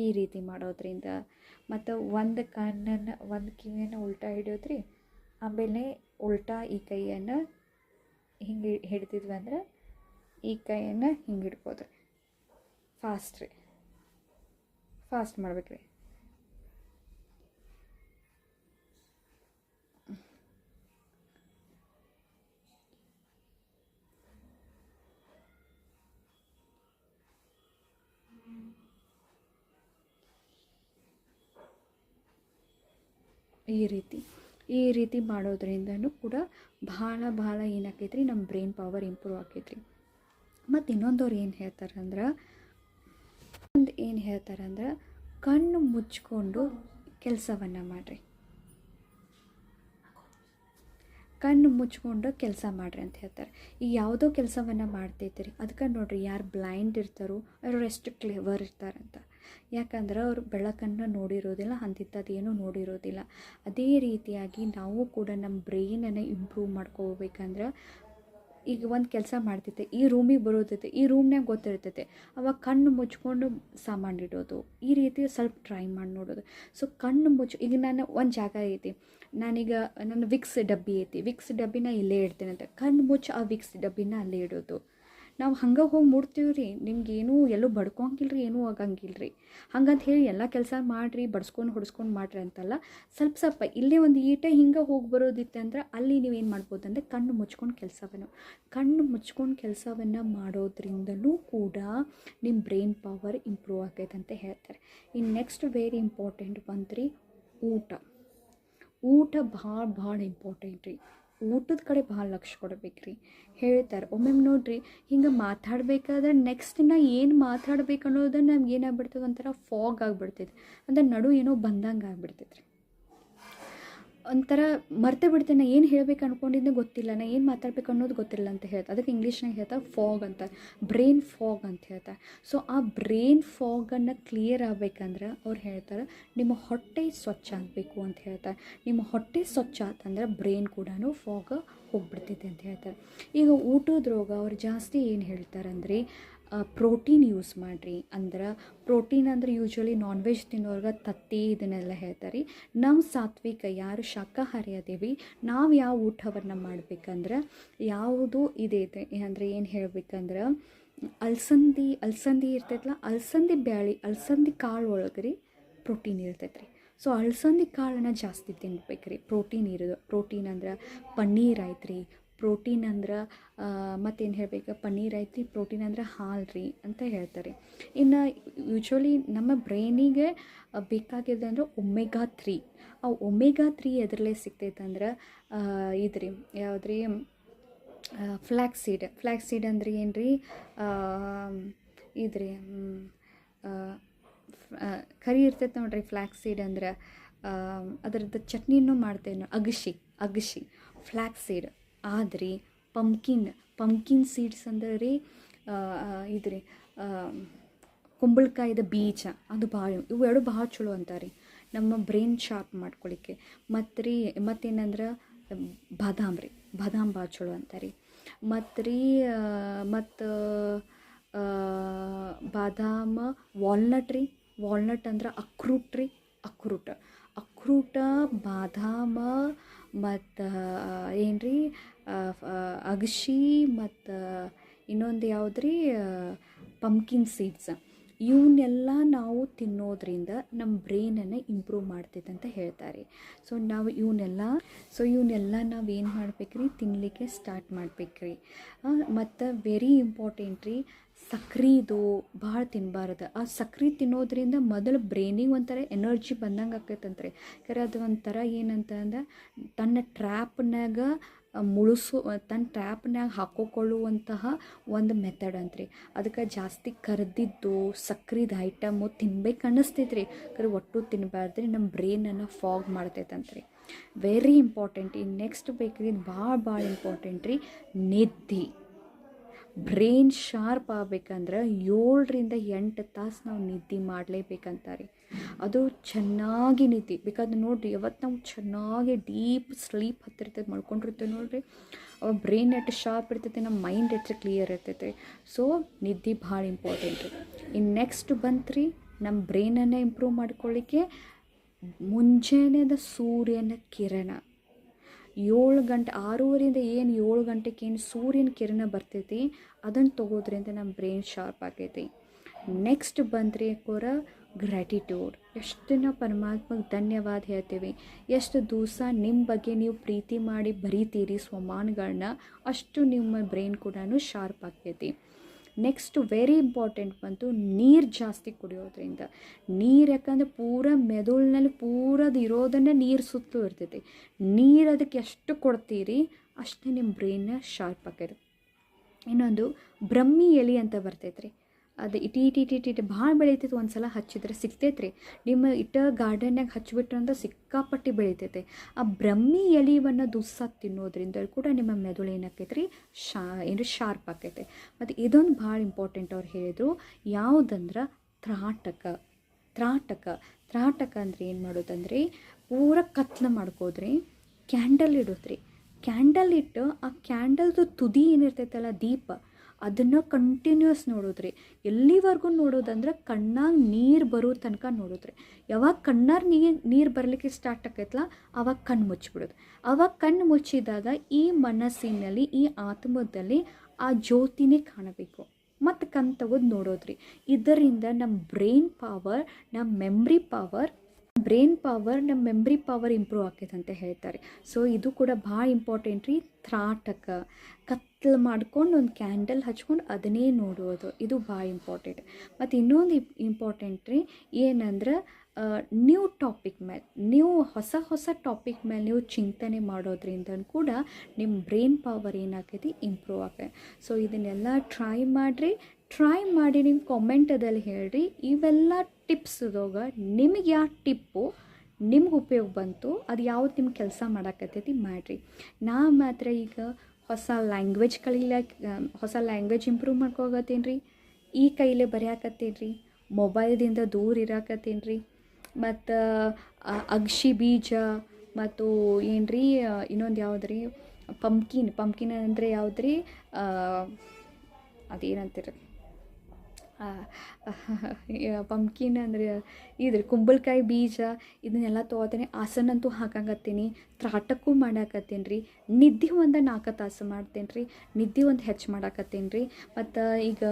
ಈ ರೀತಿ ಮಾಡೋದ್ರಿಂದ ಮತ್ತು ಒಂದು ಕಣ್ಣನ್ನು ಒಂದು ಕಿವಿಯನ್ನು ಉಲ್ಟಾ ಹಿಡಿಯೋದ್ರಿ, ಆಮೇಲೆ ಉಲ್ಟಾ ಈ ಕೈಯನ್ನು ಹಿಂಗೆ ಹಿಡ್ತಿದ್ವಿ ಅಂದ್ರೆ ಈ ಕೈಯನ್ನು ಹಿಂಗೆ ಹಿಡ್ಕೋದ್ರಿ. ಫಾಸ್ಟ್ ಮಾಡ್ಬೇಕು ರೀ. ಈ ರೀತಿ ಮಾಡೋದ್ರಿಂದನೂ ಕೂಡ ಭಾಳ ಏನಾಕೈತೆ ರೀ ನಮ್ಮ ಬ್ರೈನ್ ಪವರ್ ಇಂಪ್ರೂವ್ ಆಕೈತೆ ರೀ. ಮತ್ತು ಇನ್ನೊಂದವ್ರು ಏನು ಹೇಳ್ತಾರಂದ್ರೆ ಕಣ್ಣು ಮುಚ್ಕೊಂಡು ಕೆಲಸವನ್ನು ಮಾಡಿರಿ, ಅಂತ ಹೇಳ್ತಾರೆ. ಈಗ ಯಾವುದೋ ಕೆಲಸವನ್ನು ಮಾಡ್ತೈತೆ ರೀ, ಅದಕ್ಕೆ ನೋಡಿರಿ ಯಾರು ಬ್ಲೈಂಡ್ ಇರ್ತಾರೋ ಅವರು ಎಷ್ಟು ಕ್ಲೇವರ್ ಇರ್ತಾರಂತ. ಯಾಕಂದ್ರೆ ಅವರು ಬೆಳಕನ್ನು ನೋಡಿರೋದಿಲ್ಲ, ಅಂಥದ್ದೇನೂ ನೋಡಿರೋದಿಲ್ಲ. ಅದೇ ರೀತಿಯಾಗಿ ನಾವು ಕೂಡ ನಮ್ಮ ಬ್ರೈನನ್ನು ಇಂಪ್ರೂವ್ ಮಾಡ್ಕೋಬೇಕಂದ್ರೆ ಈಗ ಒಂದು ಕೆಲಸ ಮಾಡ್ತೈತೆ, ಈ ರೂಮಿಗೆ ಬರೋದೈತೆ, ಈ ರೂಮ್ನಾಗ ಗೊತ್ತಿರ್ತೈತೆ, ಅವಾಗ ಕಣ್ಣು ಮುಚ್ಕೊಂಡು ಸಾಮಾನು ಇಡೋದು, ಈ ರೀತಿ ಸ್ವಲ್ಪ ಟ್ರೈ ಮಾಡಿ ನೋಡೋದು. ಸೊ ಕಣ್ಣು ಈಗ ನಾನು ಒಂದು ಜಾಗ ಐತಿ, ನಾನೀಗ ನನ್ನ ವಿಕ್ಸ್ ಡಬ್ಬಿನ ಇಲ್ಲೇ ಇಡ್ತೇನೆ ಅಂತ ಕಣ್ಣು ಮುಚ್ಚಿ ಆ ವಿಕ್ಸ್ ಡಬ್ಬಿನ ಅಲ್ಲೇ ಇಡೋದು. ನಾವು ಹಂಗೆ ಹೋಗಿ ಮುಡ್ತೀವಿ ರೀ, ನಿಮ್ಗೇನೂ ಎಲ್ಲೂ ಬಡ್ಕೊಂಗಿಲ್ಲ ರೀ, ಏನೂ ಆಗಂಗಿಲ್ಲ ರೀ. ಹಂಗಂತ ಹೇಳಿ ಎಲ್ಲ ಕೆಲಸ ಮಾಡಿರಿ, ಹೊಡ್ಸ್ಕೊಂಡು ಮಾಡಿರಿ ಅಂತಲ್ಲ. ಸ್ವಲ್ಪ ಇಲ್ಲೇ ಒಂದು ಈಟೆ ಹಿಂಗೆ ಹೋಗಿ ಬರೋದಿತ್ತೆ ಅಂದ್ರೆ ಅಲ್ಲಿ ನೀವೇನು ಮಾಡ್ಬೋದು ಅಂದರೆ ಕಣ್ಣು ಮುಚ್ಕೊಂಡು ಕೆಲಸವನ್ನು ಮಾಡೋದ್ರಿಂದಲೂ ಕೂಡ ನಿಮ್ಮ ಬ್ರೈನ್ ಪವರ್ ಇಂಪ್ರೂವ್ ಆಗೈತೆ ಅಂತ ಹೇಳ್ತಾರೆ. ಇನ್ನು ನೆಕ್ಸ್ಟ್ ವೆರಿ ಇಂಪಾರ್ಟೆಂಟ್ ಬಂದ್ರಿ ಊಟ ಭಾಳ ಇಂಪಾರ್ಟೆಂಟ್ ರೀ. ಊಟದ ಕಡೆ ಭಾಳ ಲಕ್ಷ್ಯ ಕೊಡ್ಬೇಕು ರೀ. ಹೇಳ್ತಾರೆ ಒಮ್ಮೊಮ್ಮೆ ನೋಡಿರಿ, ಹಿಂಗೆ ಮಾತಾಡಬೇಕಾದ್ರೆ ನೆಕ್ಸ್ಟ್ ನಾ ಏನು ಮಾತಾಡ್ಬೇಕು ಅನ್ನೋದನ್ನು ನಮ್ಗೆ ಏನಾಗ್ಬಿಡ್ತದೆ, ಒಂಥರ ಫಾಗ್ ಆಗಿಬಿಡ್ತೈತೆ. ಅಂದರೆ ನಡು ಏನೋ ಬಂದಂಗೆ ಆಗಿಬಿಡ್ತೈತೆ ರೀ. ಒಂಥರ ಮರ್ತೇ ಬಿಡ್ತೇನೆ, ನಾನು ಏನು ಹೇಳ್ಬೇಕು ಅಂದ್ಕೊಂಡಿದ್ದೆ ಗೊತ್ತಿಲ್ಲ, ನಾನು ಏನು ಮಾತಾಡ್ಬೇಕು ಅನ್ನೋದು ಗೊತ್ತಿಲ್ಲ ಅಂತ ಹೇಳ್ತಾರೆ. ಅದಕ್ಕೆ ಇಂಗ್ಲೀಷ್ನಾಗ ಹೇಳ್ತಾರೆ ಫಾಗ್ ಅಂತ, ಬ್ರೈನ್ ಫಾಗ್ ಅಂತ ಹೇಳ್ತಾರೆ. ಸೊ ಆ ಬ್ರೈನ್ ಫಾಗನ್ನು ಕ್ಲಿಯರ್ ಆಗಬೇಕಂದ್ರೆ ಅವ್ರು ಹೇಳ್ತಾರೆ ನಿಮ್ಮ ಹೊಟ್ಟೆ ಸ್ವಚ್ಛ ಆಗಬೇಕು ಅಂತ ಹೇಳ್ತಾರೆ. ನಿಮ್ಮ ಹೊಟ್ಟೆ ಸ್ವಚ್ಛ ಆತಂದ್ರೆ ಬ್ರೈನ್ ಕೂಡ ಫಾಗ್ ಹೋಗ್ಬಿಡ್ತೈತೆ ಅಂತ ಹೇಳ್ತಾರೆ. ಈಗ ಊಟದ ರೋಗ ಅವ್ರು ಜಾಸ್ತಿ ಏನು ಹೇಳ್ತಾರೆ ಅಂದರೆ ಪ್ರೋಟೀನ್ ಯೂಸ್ ಮಾಡಿರಿ. ಅಂದ್ರೆ ಪ್ರೋಟೀನ್ ಅಂದ್ರೆ ಯೂಶ್ವಲಿ ನಾನ್ ವೆಜ್ ತಿನ್ನೋರ್ಗೆ ತತ್ತಿ ಇದನ್ನೆಲ್ಲ ಹೇಳ್ತಾರೆ. ನಾವು ಸಾತ್ವಿಕ ಯಾರು ಶಾಕಾಹಾರಿ ಅದೇವಿ, ನಾವು ಯಾವ ಊಟವನ್ನು ಮಾಡ್ಬೇಕಂದ್ರೆ ಯಾವುದು ಇದೆ ಅಂದರೆ ಏನು ಹೇಳ್ಬೇಕಂದ್ರೆ ಅಲಸಂದಿ ಇರ್ತೈತಲ್ಲ, ಅಲಸಂದಿ ಬ್ಯಾಳಿ ಅಲಸಂದಿ ಕಾಳು ಒಳಗೆ ರೀ ಪ್ರೋಟೀನ್ ಇರ್ತೈತೆ ರೀ. ಸೊ ಅಲಸಂದಿ ಕಾಳನ್ನು ಜಾಸ್ತಿ ತಿನ್ಬೇಕು ರೀ, ಪ್ರೋಟೀನ್ ಇರೋದು. ಪ್ರೋಟೀನ್ ಅಂದ್ರೆ ಪನ್ನೀರ್ ಆಯ್ತು ರೀ, ಪ್ರೋಟೀನ್ ಅಂದ್ರೆ ಮತ್ತೇನು ಹೇಳ್ಬೇಕು, ಪನ್ನೀರ್ ಐತ್ರಿ, ಪ್ರೋಟೀನ್ ಅಂದ್ರೆ ಹಾಲು ರೀ ಅಂತ ಹೇಳ್ತಾರೆ. ಇನ್ನು ಯೂಶ್ವಲಿ ನಮ್ಮ ಬ್ರೈನಿಗೆ ಬೇಕಾಗಿದೆ ಅಂದ್ರೆ ಒಮೆಗಾ 3. ಆ ಒಮೆಗಾ 3 ಎದರಲ್ಲೇ ಸಿಗ್ತೈತೆ ಅಂದ್ರೆ ಇದು ರೀ, ಯಾವ್ದು ರೀ, ಫ್ಲ್ಯಾಕ್ಸ್ ಸೀಡ್ ಅಂದ್ರೆ ಏನು ರೀ, ಇದು ರೀ ಕರಿ ಇರ್ತೈತೆ ನೋಡ್ರಿ ಫ್ಲ್ಯಾಕ್ಸ್ ಸೀಡ್ ಅಂದ್ರೆ. ಅದರದ್ದು ಚಟ್ನಿನೂ ಮಾಡ್ತೇವೆ ನಾವು, ಅಗಶಿ ಫ್ಲ್ಯಾಕ್ಸ್ ಸೀಡ್. ಆದ್ರಿ ಪಂಪ್ಕಿನ್ ಸೀಡ್ಸ್ ಅಂದ್ರೆ ರೀ ಇದು ರೀ ಕುಂಬಳಕಾಯಿದ ಬೀಜ, ಅದು ಭಾಳ, ಇವು ಎರಡು ಭಾಳ ಚಲೋ ಅಂತಾರೆ ನಮ್ಮ ಬ್ರೈನ್ ಶಾರ್ಪ್ ಮಾಡ್ಕೊಳ್ಳಿಕ್ಕೆ. ಮತ್ತೇನಂದ್ರೆ ಬಾದಾಮ್ ಭಾಳ ಚಲೋ ಅಂತಾರೆ. ಮತ್ತು ಬಾದಾಮ, ವಾಲ್ನಟ್ ಅಂದ್ರೆ ಅಕ್ರೂಟ, ಬಾದಾಮ, ಮತ್ತು ಏನು ರೀ ಅಗಶಿ, ಮತ್ತು ಇನ್ನೊಂದು ಯಾವ್ದು ರೀ ಪಂಪ್ಕಿನ್ ಸೀಡ್ಸ್. ಇವನ್ನೆಲ್ಲ ನಾವು ತಿನ್ನೋದ್ರಿಂದ ನಮ್ಮ ಬ್ರೈನನ್ನು ಇಂಪ್ರೂವ್ ಮಾಡ್ತೈತೆ ಅಂತ ಹೇಳ್ತಾರೆ. ಸೊ ಇವನ್ನೆಲ್ಲ ನಾವು ಏನು ಮಾಡ್ಬೇಕ್ರಿ, ತಿನ್ನಲಿಕ್ಕೆ ಸ್ಟಾರ್ಟ್ ಮಾಡ್ಬೇಕ್ರಿ. ಮತ್ತು ವೆರಿ ಇಂಪಾರ್ಟೆಂಟ್ ರೀ, ಸಕ್ರೆದು ಭಾಳ ತಿನ್ನಬಾರ್ದು. ಆ ಸಕ್ರೆ ತಿನ್ನೋದ್ರಿಂದ ಮೊದಲು ಬ್ರೈನಿಗೆ ಒಂಥರ ಎನರ್ಜಿ ಬಂದಂಗೆ ಆಕೈತಂತ್ರಿ. ಯಾಕಂದ್ರೆ ಅದು ಒಂಥರ ಏನಂತ ಅಂದ್ರೆ ತನ್ನ ಟ್ರ್ಯಾಪ್ನಾಗ ತನ್ನ ಟ್ರ್ಯಾಪ್ನಾಗ ಹಾಕಿಕೊಳ್ಳುವಂತಹ ಒಂದು ಮೆಥಡ್ ಅಂತ್ರಿ. ಅದಕ್ಕೆ ಜಾಸ್ತಿ ಕರ್ದಿದ್ದು ಸಕ್ರಿದ ಐಟಮು ತಿನ್ಬೇಕು ಅನ್ನಿಸ್ತೈತ್ರಿ, ಕರೆ ಒಟ್ಟು ತಿನ್ನಬಾರ್ದ್ರಿ, ನಮ್ಮ ಬ್ರೈನನ್ನು ಫಾಗ್ ಮಾಡ್ತೈತಂತ್ರಿ. Very important. ಈ ನೆಕ್ಸ್ಟ್ ಬೇಕ್ರಿ, ಭಾಳ ಇಂಪಾರ್ಟೆಂಟ್ ರೀ, ನಿದ್ದೆ. ಬ್ರೈನ್ ಶಾರ್ಪ್ ಆಗ್ಬೇಕಂದ್ರೆ 7-8 ತಾಸು ನಾವು ನಿದ್ದೆ ಮಾಡಲೇಬೇಕಂತಾರೆ. ಅದು ಚೆನ್ನಾಗಿ ನಿದ್ದೆ ಬೇಕಾದ್ರೆ ನೋಡಿರಿ. ಯಾವತ್ತು ನಾವು ಚೆನ್ನಾಗಿ ಡೀಪ್ ಸ್ಲೀಪ್ ಹತ್ತಿರ್ತೈತೆ ಮಾಡ್ಕೊಂಡಿರ್ತೇವೆ ನೋಡಿರಿ, ಅವಾಗ ಬ್ರೈನ್ ಎಷ್ಟು ಶಾರ್ಪ್ ಇರ್ತೈತೆ, ನಮ್ಮ ಮೈಂಡ್ ಎಷ್ಟು ಕ್ಲಿಯರ್ ಇರ್ತೈತೆ. ಸೊ ನಿದ್ದೆ ಭಾಳ ಇಂಪಾರ್ಟೆಂಟ್ ರೀ. ಇನ್ನು ನೆಕ್ಸ್ಟ್ ಬಂತ್ರಿ, ನಮ್ಮ ಬ್ರೈನನ್ನು ಇಂಪ್ರೂವ್ ಮಾಡ್ಕೊಳ್ಳಿಕ್ಕೆ ಮುಂಜಾನೆದ ಸೂರ್ಯನ ಕಿರಣ 7 ಗಂಟೆ, 6:30 ಏನು 7 ಗಂಟೆಗೆ ಏನು ಸೂರ್ಯನ ಕಿರಣ ಬರ್ತೈತಿ, ಅದನ್ನು ತೊಗೋದ್ರಿಂದ ನಮ್ಮ ಬ್ರೈನ್ ಶಾರ್ಪ್ ಆಗೈತಿ. ನೆಕ್ಸ್ಟ್ ಬಂದ್ರಿ ಗ್ರ್ಯಾಟಿಟ್ಯೂಡ್. ಎಷ್ಟು ನಾವು ಪರಮಾತ್ಮಗೆ ಧನ್ಯವಾದ ಹೇಳ್ತೀವಿ, ಎಷ್ಟು ದಿವಸ ನಿಮ್ಮ ಬಗ್ಗೆ ನೀವು ಪ್ರೀತಿ ಮಾಡಿ ಬರೀತೀರಿ ಸ್ವಮಾನಗಳನ್ನ, ಅಷ್ಟು ನಿಮ್ಮ ಬ್ರೈನ್ ಕೂಡ ಶಾರ್ಪ್ ಆಗ್ತೈತಿ. ನೆಕ್ಸ್ಟ್ ವೆರಿ ಇಂಪಾರ್ಟೆಂಟ್ ಬಂತು ನೀರು ಜಾಸ್ತಿ ಕುಡಿಯೋದ್ರಿಂದ. ನೀರು ಯಾಕಂದ್ರೆ ಪೂರ ಮೆದುಳಿನಲ್ಲಿ ಪೂರದು ಇರೋದನ್ನೇ ನೀರು ಸುತ್ತಲೂ ಇರ್ತೈತಿ. ನೀರು ಅದಕ್ಕೆ ಎಷ್ಟು ಕೊಡ್ತೀರಿ ಅಷ್ಟೇ ನಿಮ್ಮ ಬ್ರೈನ್ನ ಶಾರ್ಪ್ ಆಕೈತೆ. ಇನ್ನೊಂದು ಬ್ರಹ್ಮಿ ಎಲೆ ಅಂತ ಬರ್ತೈತ್ರಿ, ಅದು ಇಟಿ ಭಾಳ ಬೆಳಿತೈತೆ. ಒಂದು ಸಲ ಹಚ್ಚಿದ್ರೆ ಸಿಗ್ತೈತ್ರಿ, ನಿಮ್ಮ ಗಾರ್ಡನ್ನಾಗ ಹಚ್ಚಿಬಿಟ್ರೆ ಅಂದ್ರೆ ಸಿಕ್ಕಾಪಟ್ಟಿ ಬೆಳಿತೈತೆ. ಆ ಬ್ರಹ್ಮಿ ಎಲೆಯನ್ನು ದಿವಸ ತಿನ್ನೋದ್ರಿಂದ ಕೂಡ ನಿಮ್ಮ ಮೆದುಳು ಏನಾಕೈತೆ ರೀ, ಶಾರ್ಪ್ ಆಕೈತೆ. ಮತ್ತು ಇದೊಂದು ಭಾಳ ಇಂಪಾರ್ಟೆಂಟ್ ಅವ್ರು ಹೇಳಿದರು, ಯಾವುದಂದ್ರೆ ತ್ರಾಟಕ ಅಂದ್ರೆ ಏನು ಮಾಡೋದಂದ್ರೆ ಪೂರ ಕತ್ಲು ಮಾಡ್ಕೋದ್ರಿ, ಕ್ಯಾಂಡಲ್ ಇಡೋದ್ರಿ. ಕ್ಯಾಂಡಲ್ ಇಟ್ಟು ಆ ಕ್ಯಾಂಡಲ್ದು ತುದಿ ಏನಿರ್ತೈತಲ್ಲ ದೀಪ, ಅದನ್ನು ಕಂಟಿನ್ಯೂಸ್ ನೋಡೋದ್ರಿ. ಎಲ್ಲಿವರೆಗೂ ನೋಡೋದಂದ್ರೆ ಕಣ್ಣಾಗ ನೀರು ಬರೋ ತನಕ ನೋಡೋದ್ರಿ. ಯಾವಾಗ ಕಣ್ಣಾಗ ನೀರು ಬರಲಿಕ್ಕೆ ಸ್ಟಾರ್ಟ್ ಆಕೈತಲ್ಲ ಆವಾಗ ಕಣ್ಣು ಮುಚ್ಚಿಬಿಡೋದು. ಆವಾಗ ಕಣ್ಣು ಮುಚ್ಚಿದಾಗ ಈ ಮನಸ್ಸಿನಲ್ಲಿ, ಈ ಆತ್ಮದಲ್ಲಿ ಆ ಜ್ಯೋತಿನೇ ಕಾಣಬೇಕು. ಮತ್ತು ಕಣ್ಣು ತೆಗೆದು ನೋಡೋದ್ರಿ. ಇದರಿಂದ ನಮ್ಮ ಬ್ರೈನ್ ಪವರ್, ನಮ್ಮ ಮೆಮ್ರಿ ಪವರ್ ಇಂಪ್ರೂವ್ ಆಕೈತೆ ಅಂತ ಹೇಳ್ತಾರೆ. ಸೊ ಇದು ಕೂಡ ಭಾಳ ಇಂಪಾರ್ಟೆಂಟ್ ರೀ. ಕತ್ಲು ಮಾಡ್ಕೊಂಡು ಒಂದು ಕ್ಯಾಂಡಲ್ ಹಚ್ಕೊಂಡು ಅದನ್ನೇ ನೋಡೋದು, ಇದು ಭಾಳ ಇಂಪಾರ್ಟೆಂಟ್. ಮತ್ತು ಇನ್ನೊಂದು ಇಂಪಾರ್ಟೆಂಟ್ ರೀ, ಏನಂದ್ರೆ ನ್ಯೂ ಟಾಪಿಕ್ ಮೇಲೆ, ನೀವು ಹೊಸ ಟಾಪಿಕ್ ಮೇಲೆ ನೀವು ಚಿಂತನೆ ಮಾಡೋದ್ರಿಂದ ಕೂಡ ನಿಮ್ಮ ಬ್ರೈನ್ ಪವರ್ ಏನಾಕೈತಿ, ಇಂಪ್ರೂವ್ ಆಗೈತೆ. ಸೊ ಇದನ್ನೆಲ್ಲ ಟ್ರೈ ಮಾಡಿ ನಿಮ್ಮ ಕಾಮೆಂಟದಲ್ಲಿ ಹೇಳ್ರಿ. ಇವೆಲ್ಲ ಟಿಪ್ಸ್ದಾಗ ನಿಮಗೆ ಯಾವ ಟಿಪ್ಪು ನಿಮ್ಗೆ ಉಪಯೋಗ ಬಂತು, ಅದು ಯಾವ್ದು ನಿಮ್ಗೆ ಕೆಲಸ ಮಾಡಾಕತ್ತೈತಿ ಮಾಡಿರಿ. ನಾ ಮಾತ್ರ ಈಗ ಹೊಸ ಲ್ಯಾಂಗ್ವೇಜ್ ಇಂಪ್ರೂವ್ ಮಾಡ್ಕೋಗತ್ತೇನು ರೀ, ಈ ಕೈಲೇ ಬರೆಯಾಕತ್ತೇನು ರೀ, ಮೊಬೈಲ್ದಿಂದ ದೂರ ಇರಾಕತ್ತೇನು ರೀ. ಮತ್ತು ಅಗಶಿ ಬೀಜ ಮತ್ತು ಏನು ರೀ, ಇನ್ನೊಂದು ಯಾವ್ದು ರೀ, ಪಂಪ್ಕಿನ್ ಅಂದರೆ ಯಾವ್ದು ರೀ, ಅದೇನಂತೀರ, ಪಂಪ್ಕಿನ್ ಅಂದರೆ ಇದ್ರ ಕುಂಬಳಕಾಯಿ ಬೀಜ ಇದನ್ನೆಲ್ಲ ತೊಗೋತೀನಿ. ಆಸನ ಅಂತೂ ಹಾಕಂಗತ್ತೀನಿ, ತ್ರಾಟಕ್ಕೂ ಮಾಡಾಕತ್ತೀನಿ ರೀ. ನಿದ್ದೆ ಒಂದು 4 ತಾಸು ಮಾಡ್ತೀನಿ ರೀ, ನಿದ್ದೆ ಒಂದು ಹೆಚ್ಚು ಮಾಡಾಕತ್ತೀನಿ ರೀ. ಮತ್ತು ಈಗ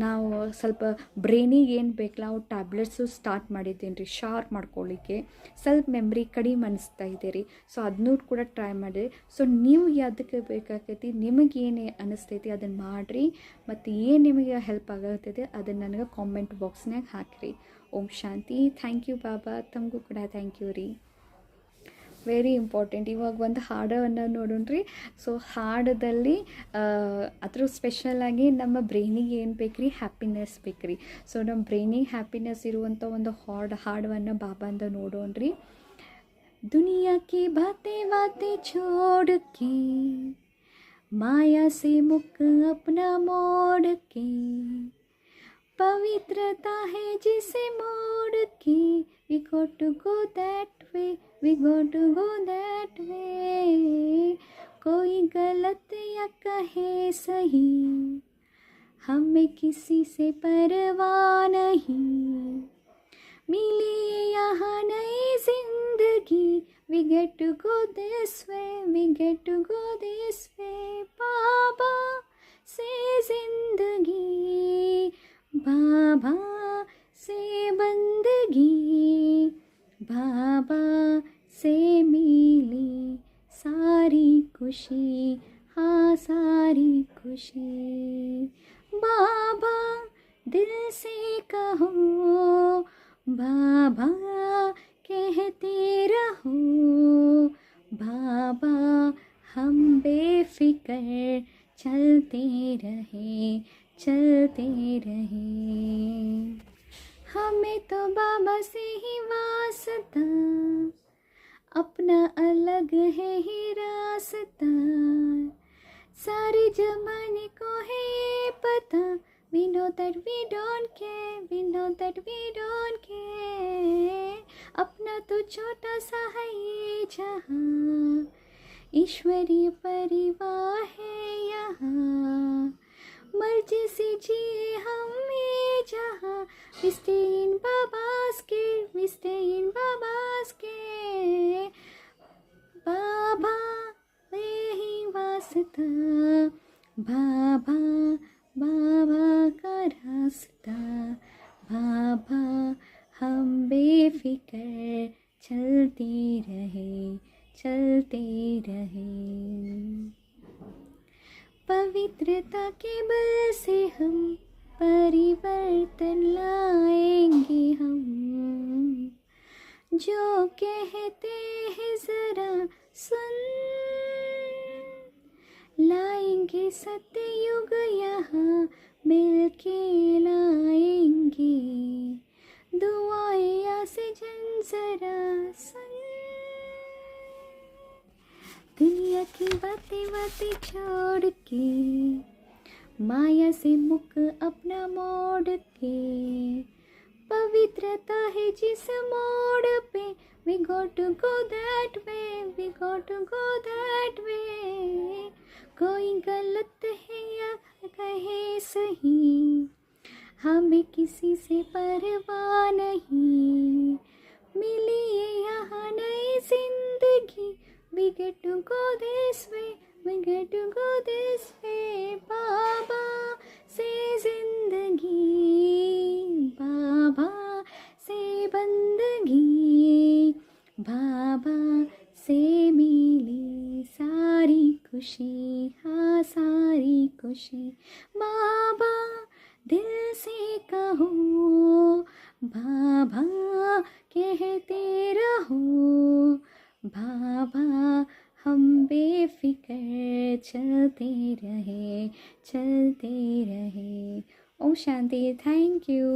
ನಾವು ಸ್ವಲ್ಪ ಬ್ರೈನಿಗೆ ಏನು ಬೇಕಲ್ಲ ಅವು ಟ್ಯಾಬ್ಲೆಟ್ಸು ಸ್ಟಾರ್ಟ್ ಮಾಡಿದ್ದೀನಿ ರೀ, ಶಾರ್ಪ್ ಮಾಡ್ಕೊಳ್ಳಿಕ್ಕೆ. ಸ್ವಲ್ಪ ಮೆಮ್ರಿ ಕಡಿಮೆ ಅನಿಸ್ತಾ ಇದೆ ರೀ, ಸೊ ಅದನ್ನೂ ಕೂಡ ಟ್ರೈ ಮಾಡಿರಿ. ಸೊ ನೀವು ಯಾವುದಕ್ಕೆ ಬೇಕಾಗೈತಿ, ನಿಮಗೆ ಏನು ಅನ್ನಿಸ್ತೈತಿ ಅದನ್ನು ಮಾಡಿರಿ. ಮತ್ತು ಏನು ನಿಮಗೆ ಹೆಲ್ಪ್ ಆಗತ್ತೈತೆ ಅದನ್ನು ನನಗೆ ಕಾಮೆಂಟ್ ಬಾಕ್ಸ್ನಾಗ ಹಾಕಿರಿ. ಓಂ ಶಾಂತಿ. ಥ್ಯಾಂಕ್ ಯು ಬಾಬಾ, ತಮಗೂ ಕೂಡ ಥ್ಯಾಂಕ್ ಯು ರೀ. Very important. ಇವಾಗ ಒಂದು ಹಾಡನ್ನು ನೋಡೋಣ ರೀ. ಸೊ ಹಾಡದಲ್ಲಿ ಅದ್ರ ಸ್ಪೆಷಲಾಗಿ ನಮ್ಮ ಬ್ರೈನಿಗೆ ಏನು ಬೇಕು ರೀ, ಹ್ಯಾಪಿನೆಸ್ ಬೇಕು ರೀ. ಸೊ ನಮ್ಮ ಬ್ರೈನಿಗೆ ಹ್ಯಾಪಿನೆಸ್ ಇರುವಂಥ ಒಂದು ಹಾಡನ್ನು ಬಾಬಾಂದ ನೋಡೋಣ ರೀ. ದುನಿಯಾ ಕಿ ಬಾತೆ ಬಾತೆ ಛೋಡ್ ಕೆ माया से मुख अपना मोड़ के, पवित्रता है जिसे मोड़ के, we got to go that way, we got to go that way. कोई गलत या कहे सही, हमें किसी से परवाह नहीं. मिली यहाँ नई जिंदगी, we get to go this way, we get to go this way. बाबा से जिंदगी, बाबा से बंदगी, बाबा से मिली सारी खुशी, हाँ सारी खुशी. बाबा दिल से कहो, बाबा कहते रहो, बाबा हम बेफिक्र चलते रहे, चलते रहे. हमें तो बाबा से ही वास्ता, अपना अलग है ही रास्ता. सारे जमाने को है पता, we know that we don't care, we know that we don't care. अपना तो छोटा सा है ये जहां, ईश्वरीय परिवार है यहाँ. मर्जी से जिए हम ये जहाँ, we stay in Baba's care, we stay in Baba's care. बाबा वही वास्ता, बाबा बाबा का रास्ता. बाबा हम बेफिक्र चलते रहे, चलते रहे. पवित्रता के बल से हम परिवर्तन लाएंगे हम. जो कहते हैं जरा सुन, लाएंगे सत्ययुग यहाँ मिलके लाएंगे. दुआएं से जन जरा सुन, दुनिया की बातें बातें छोड़ के, माया से मुख अपना मोड़ के. पवित्रता है जिस मोड़ पे, we got to go that way, we got to go that way. कोई गलत है या कहे सही, हमें किसी से परवाह नहीं. मिली है यहाँ नई जिंदगी, we get to go this way, we get to go this way. बाबा से जिंदगी, बाबा से बंदगी, बाबा से मिली सारी खुशी, हाँ सारी खुशी. बाबा दिल से कहो, बाबा कहते रहो, बाबा हम बेफिक्र चलते रहे, चलते रहे. ओम शांति. Thank you.